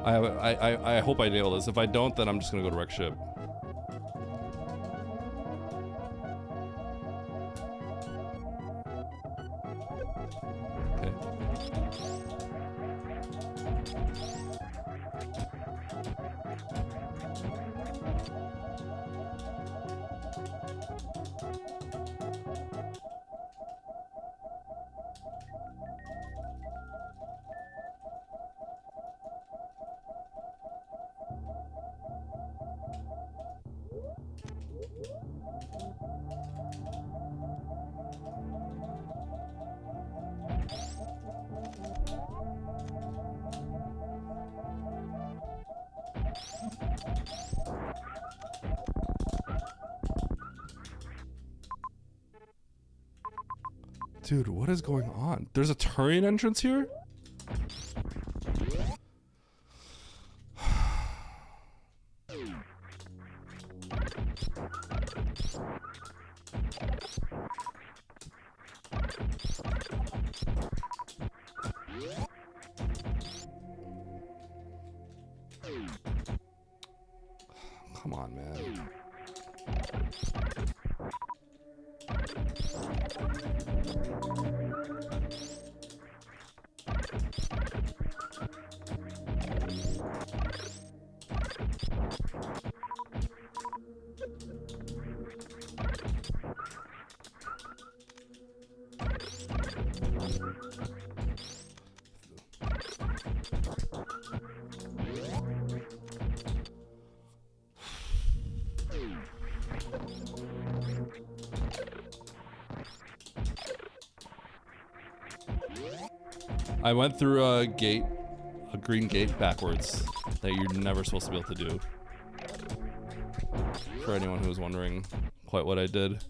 I hope I nail this. If I don't, then I'm just gonna go to wreck ship. Okay. Dude, what is going on? There's a Turian entrance here? Come on, man. I went through a gate, a green gate backwards that you're never supposed to be able to do. For anyone who was wondering quite what I did.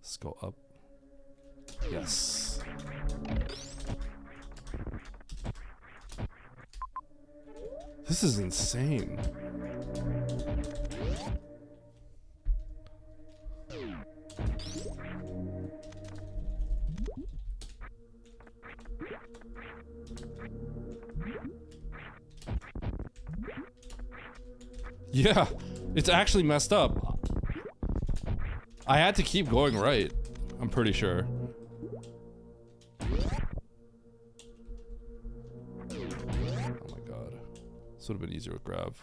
Let's go up. Yes. This is insane. Yeah, it's actually messed up. I had to keep going right, I'm pretty sure. Oh my god. This would have been easier with grab.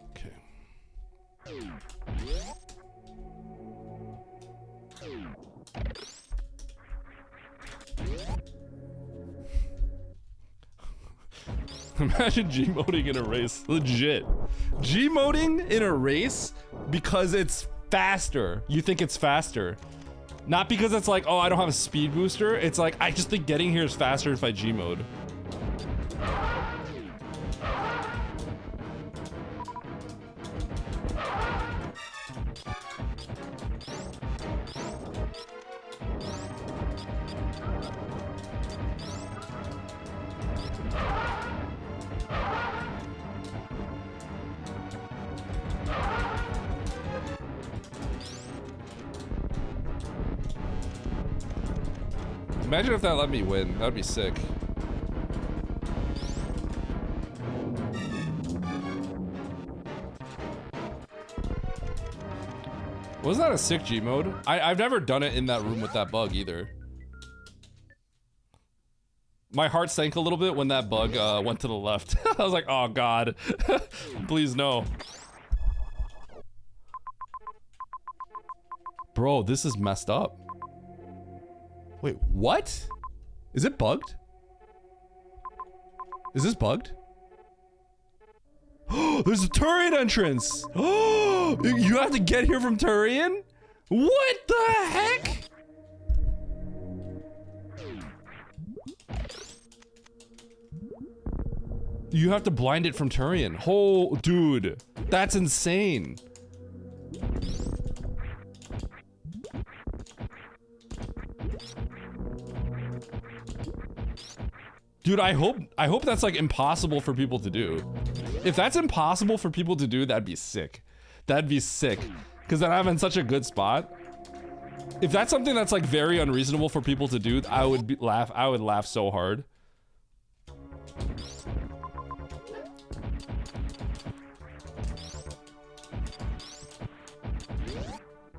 Okay. Imagine G-moding in a race. Legit. G-moding in a race because it's faster. You think it's faster. Not because it's like, oh, I don't have a speed booster. It's like, I just think getting here is faster if I G-mode. Imagine if that let me win. That'd be sick. Wasn't that a sick G mode? I've never done it in that room with that bug either. My heart sank a little bit when that bug went to the left. I was like, oh god. Please no. Bro, this is messed up. Wait, what? Is it bugged? Is this bugged? Oh, there's a Turian entrance! Oh, you have to get here from Turian? What the heck? You have to blind it from Turian. Oh, dude, that's insane. Dude, I hope that's like impossible for people to do. If that's impossible for people to do, that'd be sick. That'd be sick. Cause then I'm in such a good spot. If that's something that's like very unreasonable for people to do, I would laugh so hard.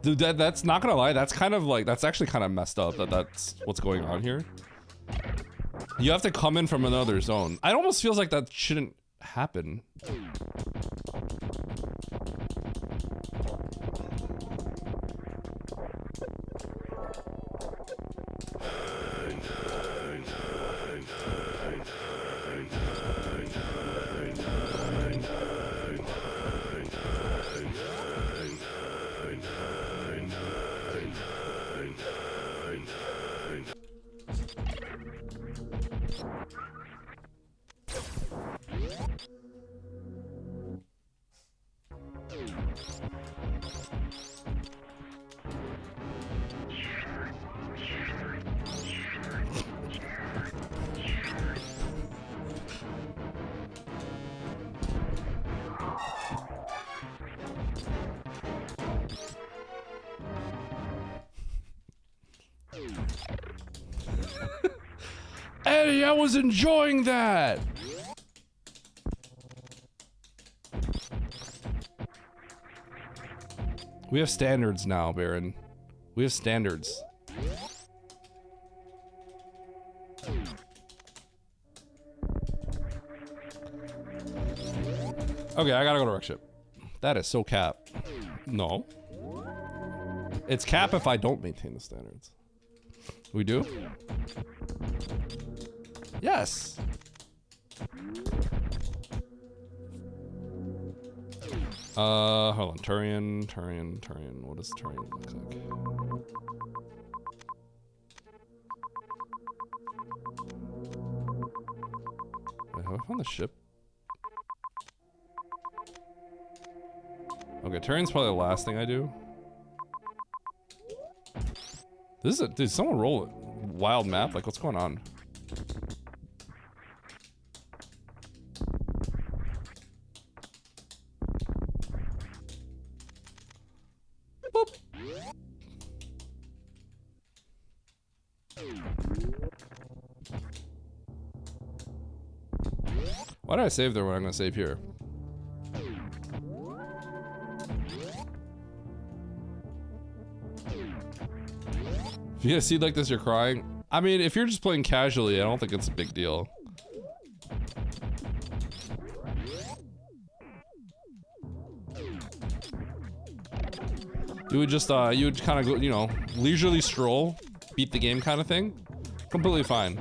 Dude, that's not gonna lie, that's kind of like, that's actually kind of messed up that that's what's going on here. You have to come in from another zone. It almost feels like that shouldn't happen. Eddie, I was enjoying that! We have standards now, Baron. We have standards. Okay, I gotta go to wreck ship. That is so cap. No. It's cap if I don't maintain the standards. We do? Yes. Hold on. Turian. What does Turian look like? Wait, have I found the ship? Okay, Turian's probably the last thing I do. This is a, dude, someone roll it. Wild map? Like, what's going on? Boop. Why did I save there when I'm gonna save here? If you get a seed like this, you're crying. I mean, if you're just playing casually, I don't think it's a big deal. You would just, you would kind of go, you know, leisurely stroll, beat the game kind of thing. Completely fine.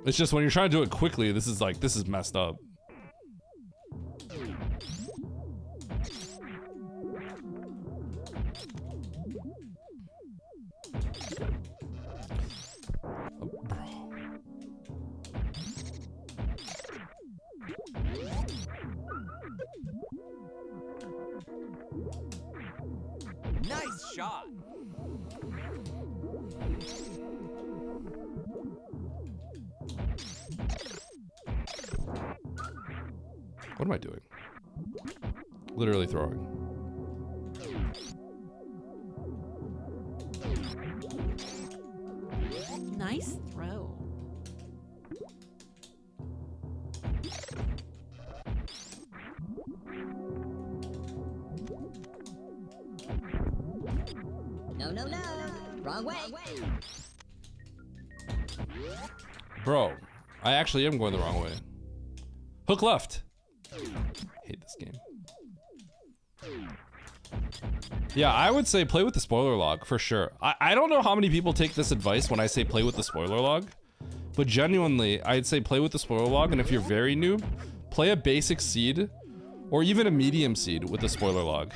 It's just when you're trying to do it quickly, this is like, this is messed up. Nice shot. What am I doing? Literally throwing. Nice throw. No. Wrong way. Bro, I actually am going the wrong way. Hook left. Hate this game. Yeah, I would say play with the spoiler log for sure. I don't know how many people take this advice when I say play with the spoiler log, but genuinely, I'd say play with the spoiler log, and if you're very noob, play a basic seed or even a medium seed with the spoiler log.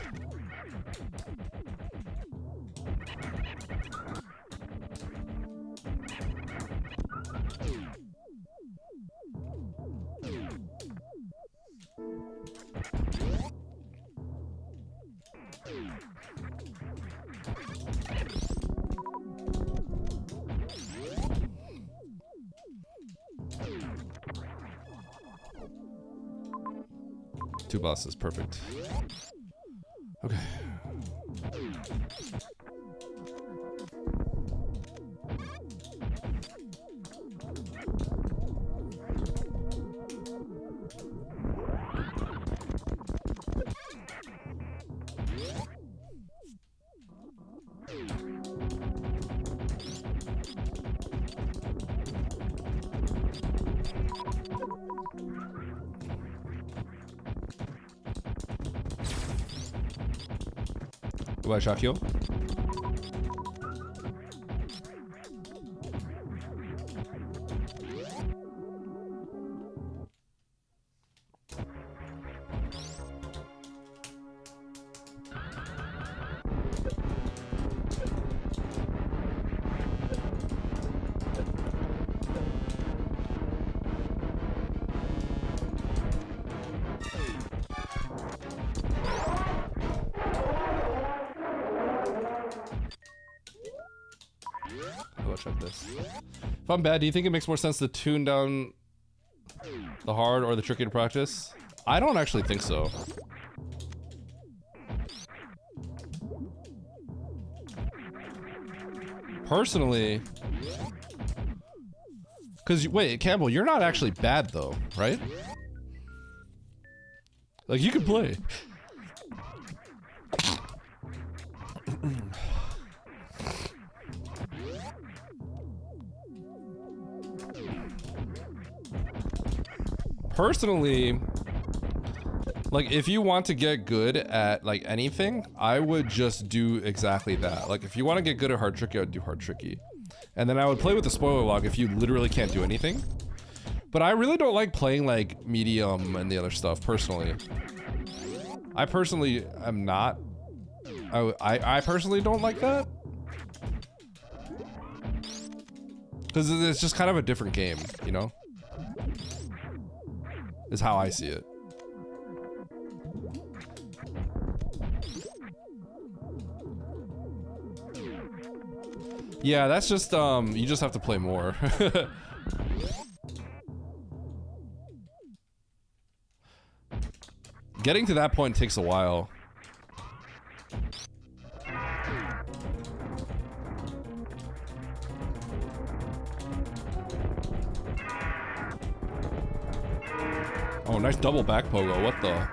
Two bosses, perfect. Okay. Goodbye, Shakio. Check this. If I'm bad, do you think it makes more sense to tune down the hard or the tricky to practice? I don't actually think so. Personally, because wait, Campbell, you're not actually bad though, right? Like you can play. Personally, Like, if you want to get good at, like, anything, I would just do exactly that. Like, if you want to get good at hard tricky, I would do hard tricky. And then I would play with the spoiler log if you literally can't do anything. But I really don't like playing, like, medium and the other stuff, personally. I personally am not... I personally don't like that. Because it's just kind of a different game, you know? Is how I see it. Yeah, that's just, you just have to play more. Getting to that point takes a while. Oh, nice double back pogo, what the?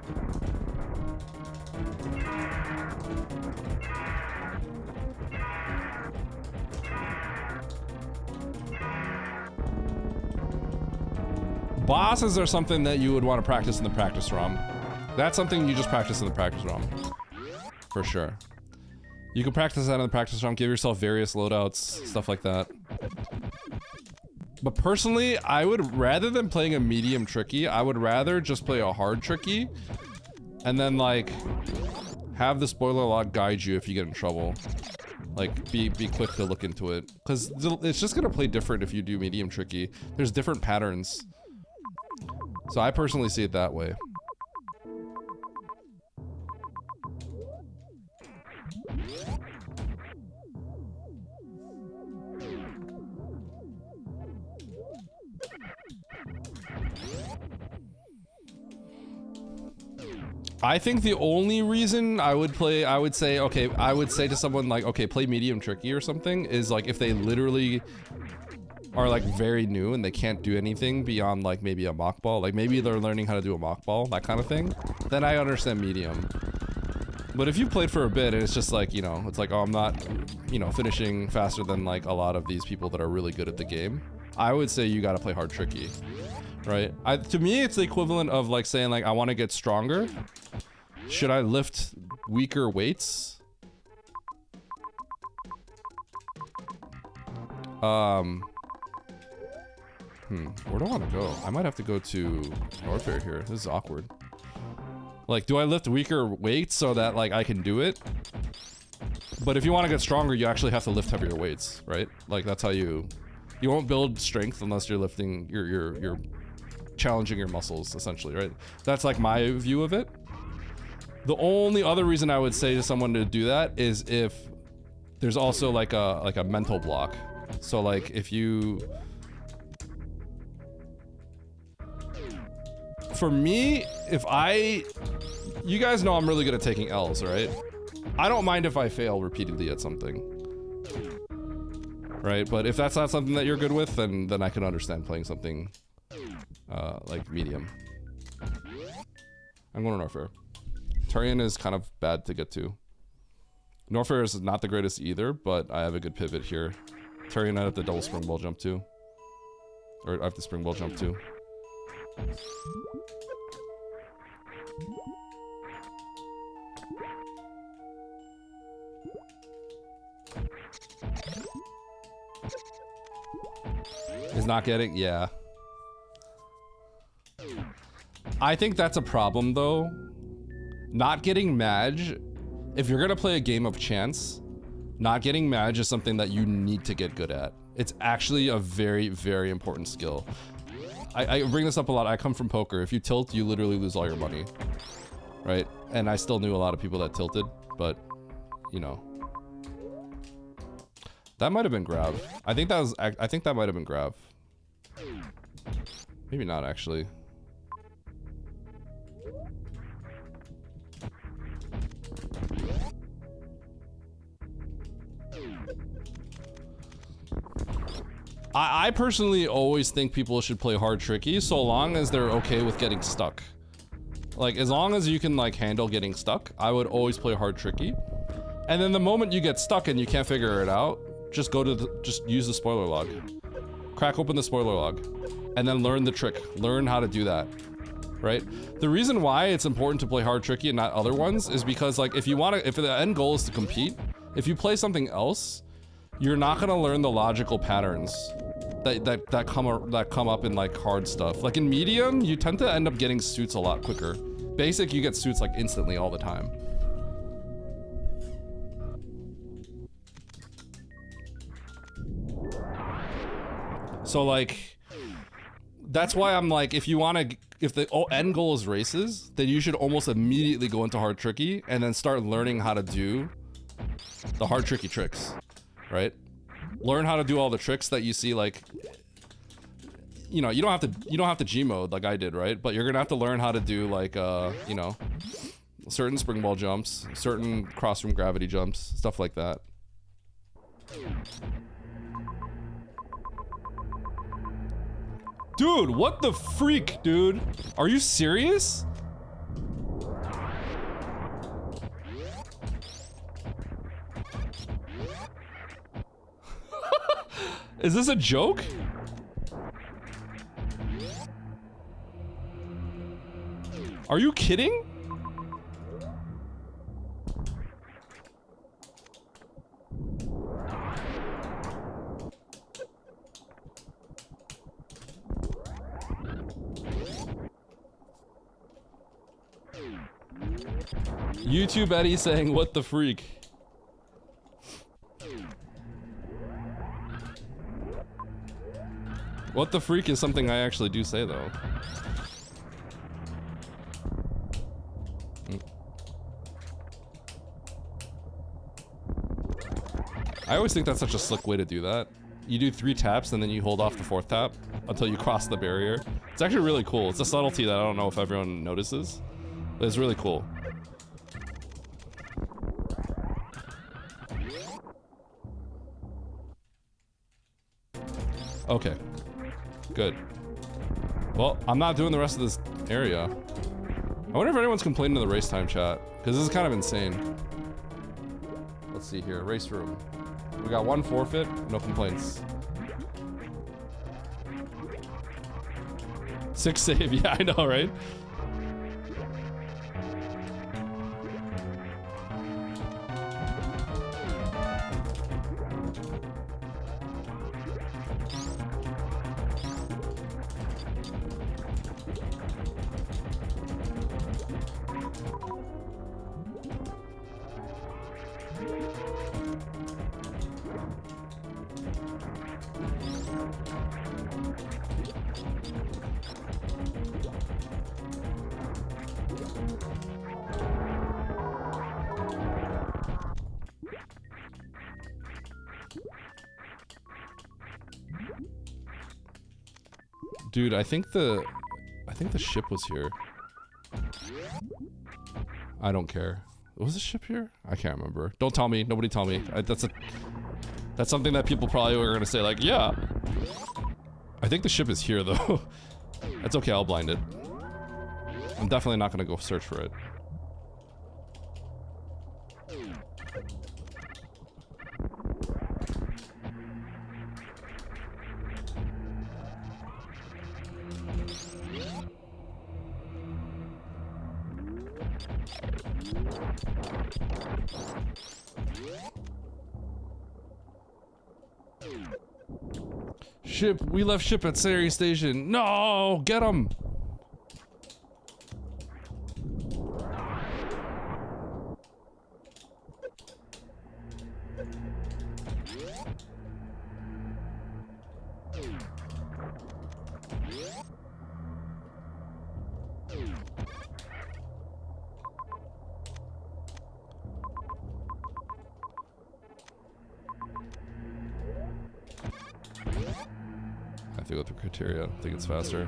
Bosses are something that you would want to practice in the practice ROM. That's something you just practice in the practice ROM. For sure. You can practice that in the practice ROM, give yourself various loadouts, stuff like that. But personally, I would, rather than playing a medium tricky, I would rather just play a hard tricky, and then, like, have the spoiler log guide you if you get in trouble. Like, be quick to look into it. Because it's just gonna play different if you do medium tricky. There's different patterns. So I personally see it that way. I think the only reason I would say to someone like, okay, play medium tricky or something, is like if they literally are like very new and they can't do anything beyond like maybe a mock ball, like maybe they're learning how to do a mock ball, that kind of thing, then I understand medium. But if you played for a bit and it's just like, you know, it's like, oh, I'm not, you know, finishing faster than like a lot of these people that are really good at the game, I would say you gotta play hard tricky, right? To me, it's the equivalent of like saying like, I want to get stronger. Should I lift weaker weights? Where do I want to go? I might have to go to Norfair here. This is awkward. Like, do I lift weaker weights so that, like, I can do it? But if you want to get stronger, you actually have to lift heavier weights, right? Like, that's how you won't build strength unless you're lifting, you're challenging your muscles, essentially, right? That's, like, my view of it. The only other reason I would say to someone to do that is if there's also, like a mental block. So, like, if you... For me, you guys know I'm really good at taking L's, right? I don't mind if I fail repeatedly at something. Right, but if that's not something that you're good with, then I can understand playing something, like medium. I'm going to Norfair. Turian is kind of bad to get to. Norfair is not the greatest either, but I have a good pivot here. Turian I have the double springball jump too. Or I have the springball jump too. Is not getting, yeah. I think that's a problem though. Not getting Madge, if you're gonna play a game of chance, not getting Madge is something that you need to get good at. It's actually a very, very important skill. I bring this up a lot. I come from poker. If you tilt, you literally lose all your money, right? And I still knew a lot of people that tilted, but you know, that might have been grab. I think that might have been grab. Maybe not actually. I personally always think people should play hard tricky so long as they're okay with getting stuck. Like, as long as you can, like, handle getting stuck, I would always play hard tricky. And then the moment you get stuck and you can't figure it out, just just use the spoiler log. Crack open the spoiler log. And then learn the trick. Learn how to do that. right? The reason why it's important to play hard tricky and not other ones is because like if the end goal is to compete, if you play something else, you're not gonna learn the logical patterns that come up in like hard stuff. Like in medium, you tend to end up getting suits a lot quicker. Basic, you get suits like instantly all the time. So like, that's why I'm like, if the end goal is races, then you should almost immediately go into hard tricky and then start learning how to do the hard tricky tricks, right? Learn how to do all the tricks that you see, like, you know, you don't have to G mode like I did, right? But you're gonna have to learn how to do like, you know, certain spring ball jumps, certain cross from gravity jumps, stuff like that. Dude, what the freak, dude? Are you serious? Is this a joke? Are you kidding? YouTube Eddie saying, what the freak? What the freak is something I actually do say, though. I always think that's such a slick way to do that. You do 3 taps and then you hold off the 4th tap until you cross the barrier. It's actually really cool. It's a subtlety that I don't know if everyone notices, but it's really cool. Okay. Good. Well, I'm not doing the rest of this area. I wonder if anyone's complaining in the race time chat, because this is kind of insane. Let's see here. Race room. We got 1 forfeit, no complaints. 6 save, yeah, I know, right? Dude, I think the ship was here. I don't care. Was the ship here? I can't remember. Don't tell me. Nobody tell me. That's something that people probably are gonna say like, yeah. I think the ship is here though. That's okay, I'll blind it. I'm definitely not gonna go search for it. Ship, we left ship at Sari Station. No, get him. I have to go through criteria. I think it's faster.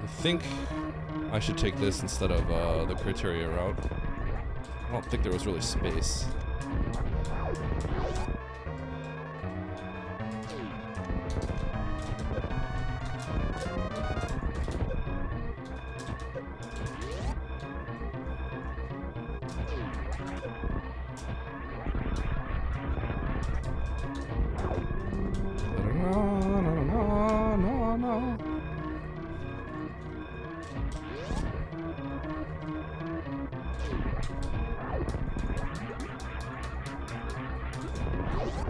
I think I should take this instead of the criteria route. I don't think there was really space.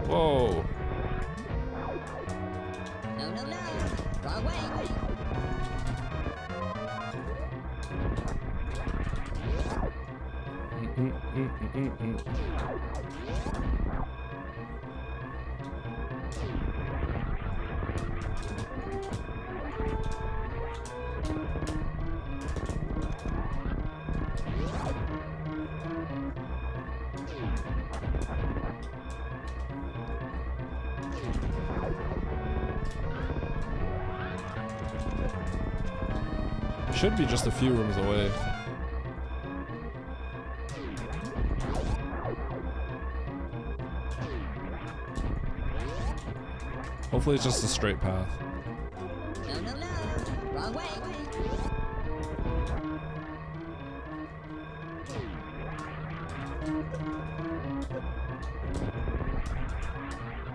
Whoa. No, no, no. Wrong way. Should be just a few rooms away. Hopefully it's just a straight path. No, no, no. Wrong way.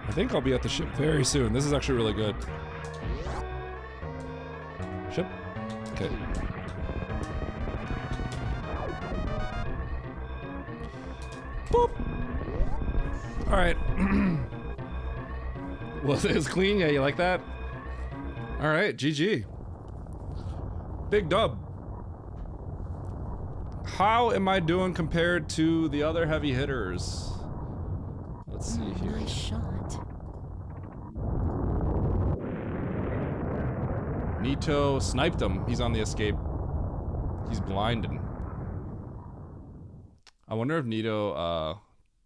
I think I'll be at the ship very soon. This is actually really good. Ship? Okay. Boop. All right. Was it was clean? Yeah, you like that? All right, GG. Big dub. How am I doing compared to the other heavy hitters? Let's see here. Nice shot. Nito sniped him. He's on the escape. He's blinded. I wonder if Nito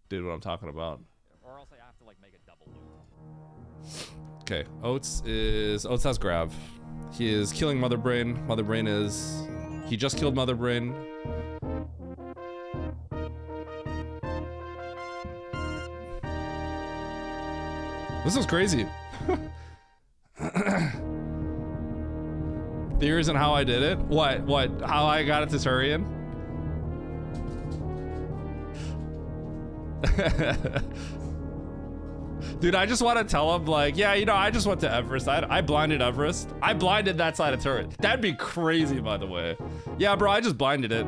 did what I'm talking about. Or else I have to like make a double loop. Okay, Oats has Grav. He is killing Mother Brain. Mother Brain is... He just killed Mother Brain. This is crazy. Theories on how I did it? What? How I got it to Turian? Dude, I just want to tell him, like, yeah, you know, I just went to Everest. I blinded Everest. I blinded that side of turret. That'd be crazy, by the way. Yeah, bro, I just blinded it.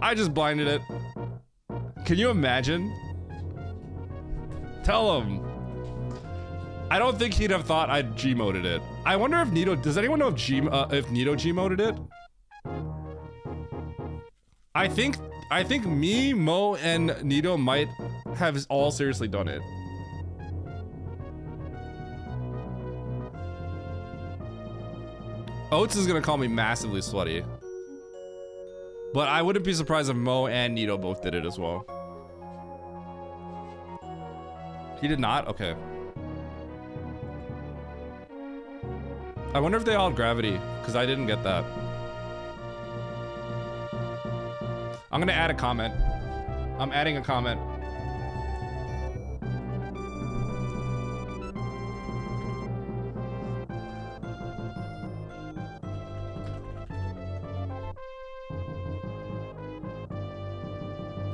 I just blinded it. Can you imagine? Tell him. I don't think he'd have thought I'd G-moded it. I wonder if Nito, does anyone know if Nito G-moded it? I think me, Mo, and Nito might have all seriously done it. Oats is gonna call me massively sweaty. But I wouldn't be surprised if Mo and Nito both did it as well. He did not? Okay. I wonder if they all had gravity, because I didn't get that. I'm gonna add a comment. I'm adding a comment.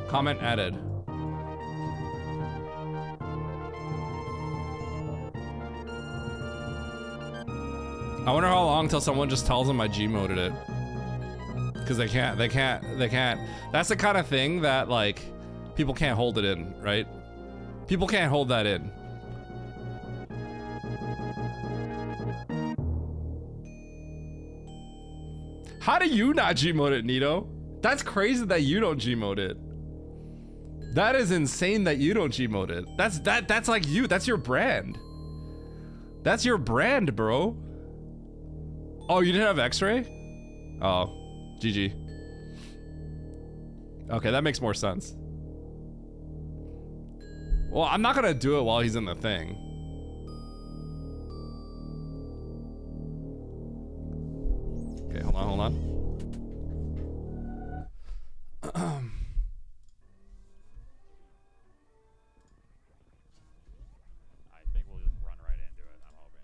Comment added. I wonder how long until someone just tells them I G-moded it. Because they can't. That's the kind of thing that, like, people can't hold it in, right? People can't hold that in. How do you not G-mode it, Nito? That's crazy that you don't G-mode it. That is insane that you don't G-mode it. That's like you. That's your brand. That's your brand, bro. Oh, you didn't have X-ray? Oh, GG. Okay, that makes more sense. Well, I'm not gonna do it while he's in the thing. Okay, hold on, hold on. I think we'll just run right into it. I'm hoping.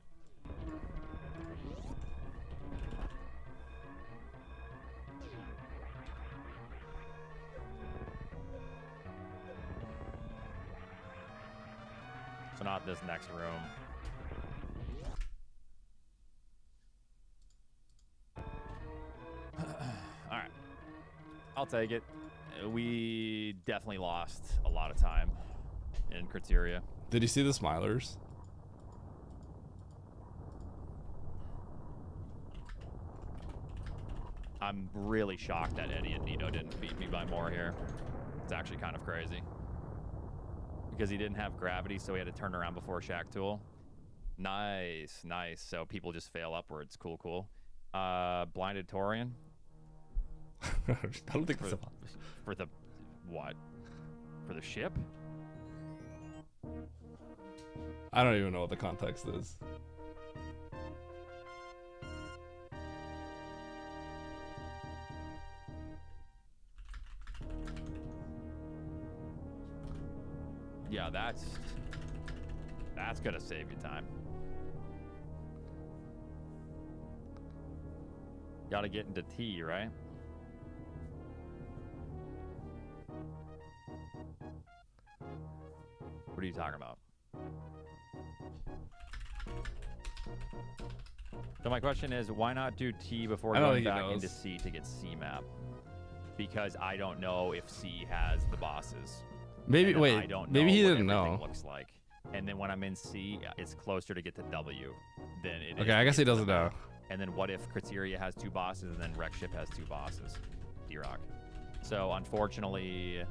So not this next room. All right, I'll take it. We definitely lost a lot of time in criteria. Did you see the smilers? I'm really shocked that Eddie and Nito didn't beat me by more here. It's actually kind of crazy. Because he didn't have gravity, so he had to turn around before Shack Tool. Nice, nice. So people just fail upwards. Cool, cool. Blinded Torian. I don't think that's For the what? For the ship? I don't even know what the context is. Yeah, that's gonna save you time. Gotta get into T, right? What are you talking about? So my question is, why not do T before I don't going think he back into knows. C to get C map? Because I don't know if C has the bosses. Maybe And then wait. I don't Maybe know he what didn't everything know. looks like. And then when I'm in C, it's closer to get to W than it is. Okay, to I guess get he to the doesn't know. map. And then what if Criteria has 2 bosses and then Wreck Ship has 2 bosses? D-Rock. So unfortunately,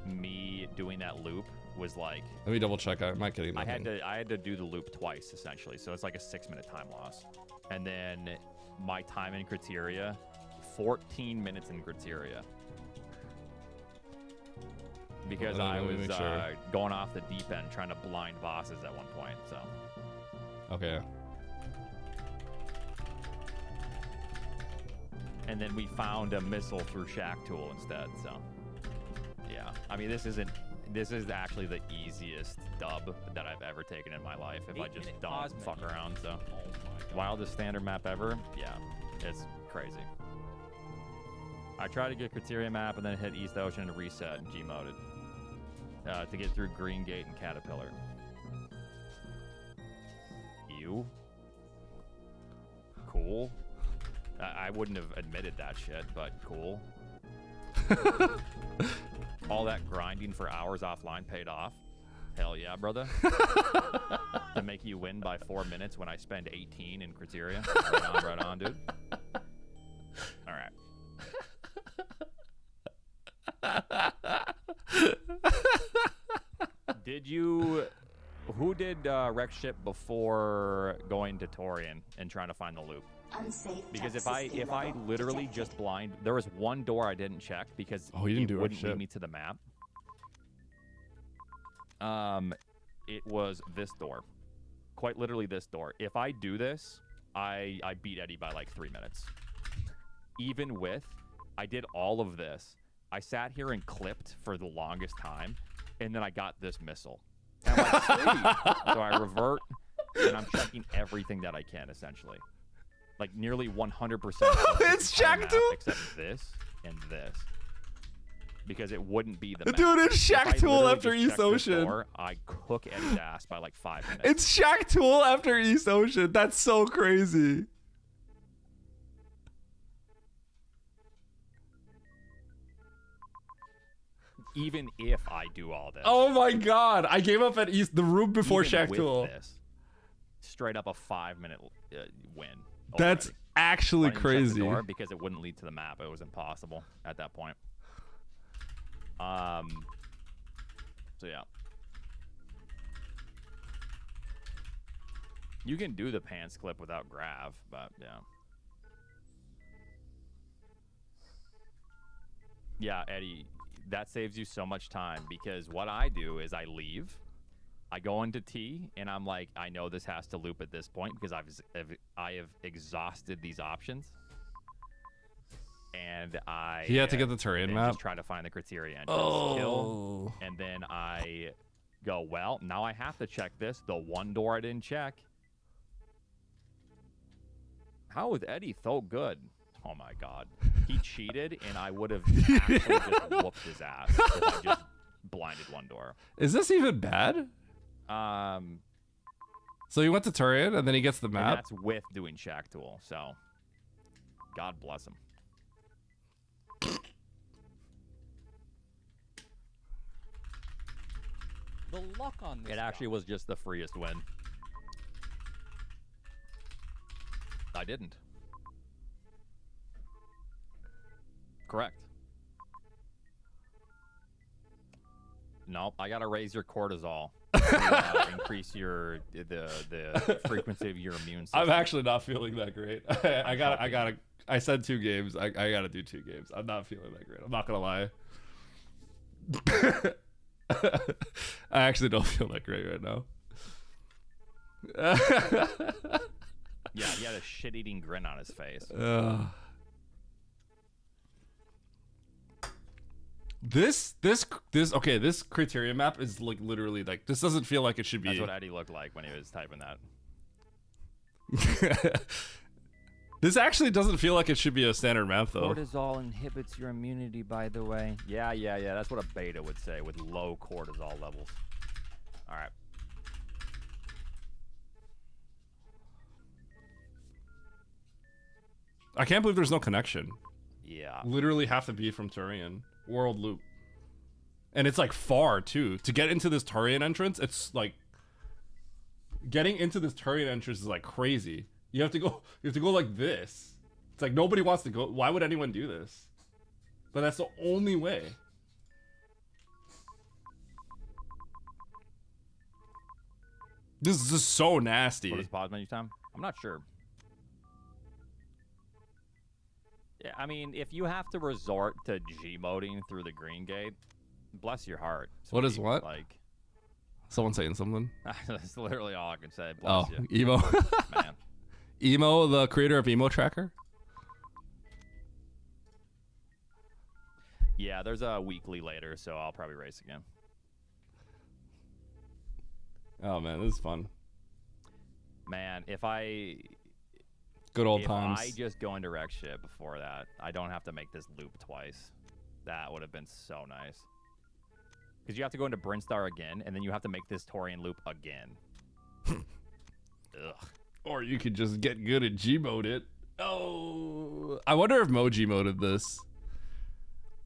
me doing that loop was like, Let me double check. I'm not kidding. I had to do the loop twice essentially. So it's like a 6-minute time loss. And then my time in Criteria, 14 minutes in Criteria. Because Let I me was make sure. going off the deep end trying to blind bosses at one point. So Okay. and then we found a missile through Shack Tool instead. So yeah, I mean this is actually the easiest dub that I've ever taken in my life if I just don't fuck around. So wildest standard map ever. Yeah, it's crazy. I tried to get Criteria map and then hit East Ocean to reset and G-moded to get through Green Gate and Caterpillar. You? Cool. I wouldn't have admitted that shit, but cool. All that grinding for hours offline paid off. Hell yeah, brother. To make you win by 4 minutes when I spend 18 in Criteria. Right on, dude. All right. Who did Wreck Ship before going to Torian and trying to find the loop? Because if I literally just blind, there was one door I didn't check because you didn't do Wreck wouldn't Ship. lead me to the map. It was this door, quite literally this door. If I do this, I beat Eddie by like 3 minutes. Even with, I did all of this. I sat here and clipped for the longest time, and then I got this missile. And I'm like, sweet. So I revert, and I'm checking everything that I can, essentially. Like nearly 100%. It's Shack Tool? Except this and this. Because it wouldn't be the map. Dude, it's If Shack I Tool literally after just East checked this Ocean. door, I cook Eddie's ass by like 5 minutes. It's Shack Tool after East Ocean. That's so crazy. Even if I do all this. Oh my god. I gave up at East the room before even Shack with Tool. This, straight up a 5-minute win. That's already. actually I didn't check the crazy. door because it wouldn't lead to the map. It was impossible at that point. So yeah. You can do the pants clip without grav, but yeah. Yeah, Eddie, that saves you so much time because what I do is I leave, I go into T, and I'm like, I know this has to loop at this point because I have exhausted these options. and I He had to get the Turian then map. just try to find the criteria and Oh. kill, and then I go, well, now I have to check this. The one door I didn't check. How is Eddie so good? Oh my god. He cheated, and I would have actually just whooped his ass if I just blinded one door. Is this even bad? So he went to Turian, and then he gets the And map. that's with doing Shack Tool, so God bless him. The luck on this. It actually was just the freest win. I didn't. Correct. Nope, I gotta raise your cortisol to increase your the frequency of your immune system. I'm actually not feeling that great. I said 2 games. I gotta do 2 games. I'm not feeling that great. I'm not gonna lie. I actually don't feel that great right now. Yeah, he had a shit-eating grin on his face. This okay, this criteria map is like literally like, this doesn't feel like it should be. That's what Eddie looked like when he was typing that. This actually doesn't feel like it should be a standard map though. Cortisol inhibits your immunity, by the way. Yeah. That's what a beta would say with low cortisol levels. All right. I can't believe there's no connection. Yeah. Literally have to be from Turian. World loop. And it's like far too. To get into this Turian entrance, it's like getting into this Turian entrance is like crazy. You have to go like this. It's like nobody wants to go. Why would anyone do this? But that's the only way. This is just so nasty. What is pause menu time? I'm not sure. Yeah, I mean, if you have to resort to G-moding through the green gate, bless your heart. What is sweetie. what? Like, Someone saying something? that's literally all I can say. Bless Oh, you. Emo. Man. Emo, the creator of Emo Tracker? Yeah, there's a weekly later, so I'll probably race again. Oh man, this is fun. Man, if I Good old times. I just go into wreck shit before that, I don't have to make this loop twice. That would have been so nice. Because you have to go into Brinstar again, and then you have to make this Torian loop again. Ugh. Or you could just get good at G-mode it. Oh, I wonder if Mo G-moded this.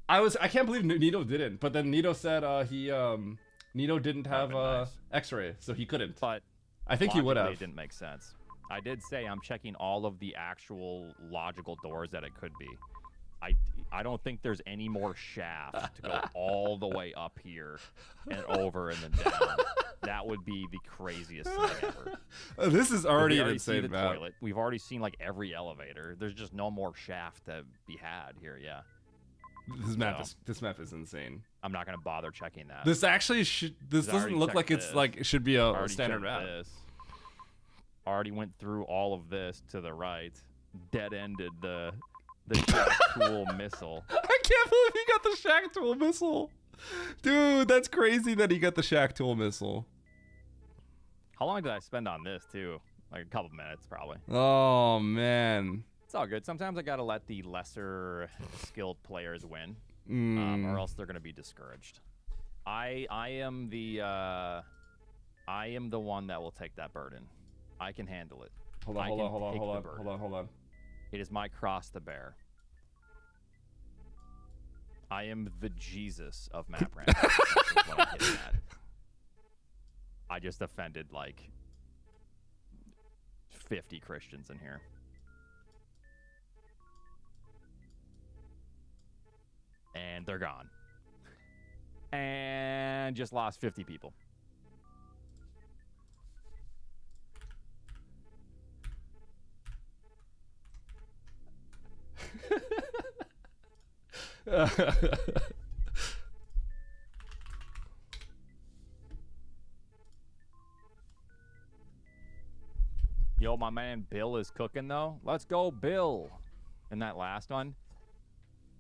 I can't believe Nito didn't, but then Nito said Nito didn't have nice. X-ray, so he couldn't. But I think he would have. It didn't make sense. I did say I'm checking all of the actual logical doors that it could be. I don't think there's any more shaft to go all the way up here and over and then down. That would be the craziest thing ever. This is already We an already see insane the map. toilet. We've already seen like every elevator. There's just no more shaft to be had here. Yeah. This map is insane. I'm not gonna bother checking that. This actually should. This 'Cause I doesn't already look like checked it's this. like it should be a Already standard checked map. this. Already went through all of this to the right. Dead-ended the Shack Tool missile. I can't believe he got the Shack Tool missile. Dude, that's crazy that he got the Shack Tool missile. How long did I spend on this too? Like a couple minutes, probably. Oh man. It's all good. Sometimes I gotta let the lesser skilled players win, or else they're gonna be discouraged. I am the one that will take that burden. I can handle it. Hold on. It is my cross to bear. I am the Jesus of map randomization, is what I'm getting at. I just offended like 50 Christians in here. And they're gone. And just lost 50 people. Yo, my man Bill is cooking though. Let's go, Bill. In that last one,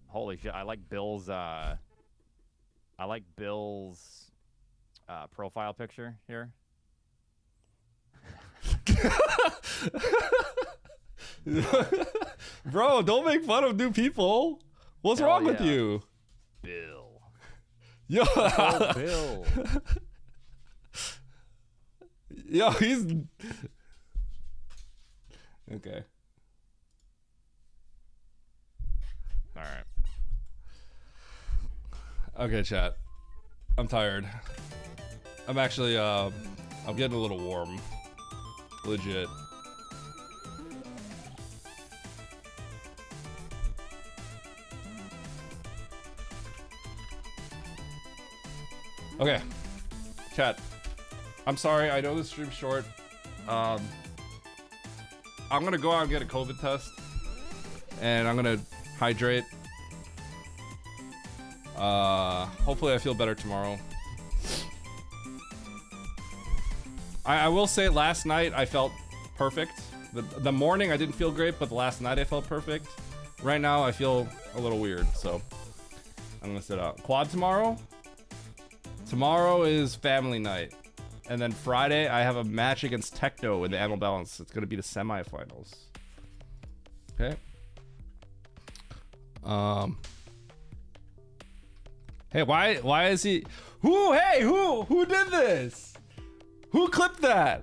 Holy shit! I like Bill's profile picture here. Bro, don't make fun of new people. What's Hell wrong with yeah. you? Bill. Yo, Oh, Bill. yo, he's okay. All right. Okay, chat. I'm tired. I'm actually, I'm getting a little warm. Legit. Okay. Chat. I'm sorry, I know this stream's short. I'm gonna go out and get a COVID test. And I'm gonna hydrate. Hopefully I feel better tomorrow. I will say last night I felt perfect. The morning I didn't feel great, but the last night I felt perfect. Right now I feel a little weird, so I'm gonna sit out. Quad tomorrow? Tomorrow is family night. And then Friday I have a match against Techno in the Animal Balance. It's gonna be the semifinals. Okay. Hey, why is he? Who did this? Who clipped that?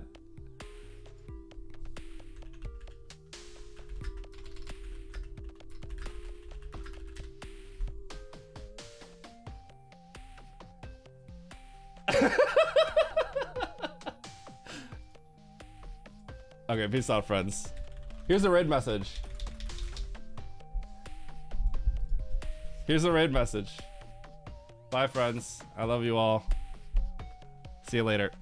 Okay, peace out, friends. Here's the raid message. Here's the raid message. Bye, friends. I love you all. See you later.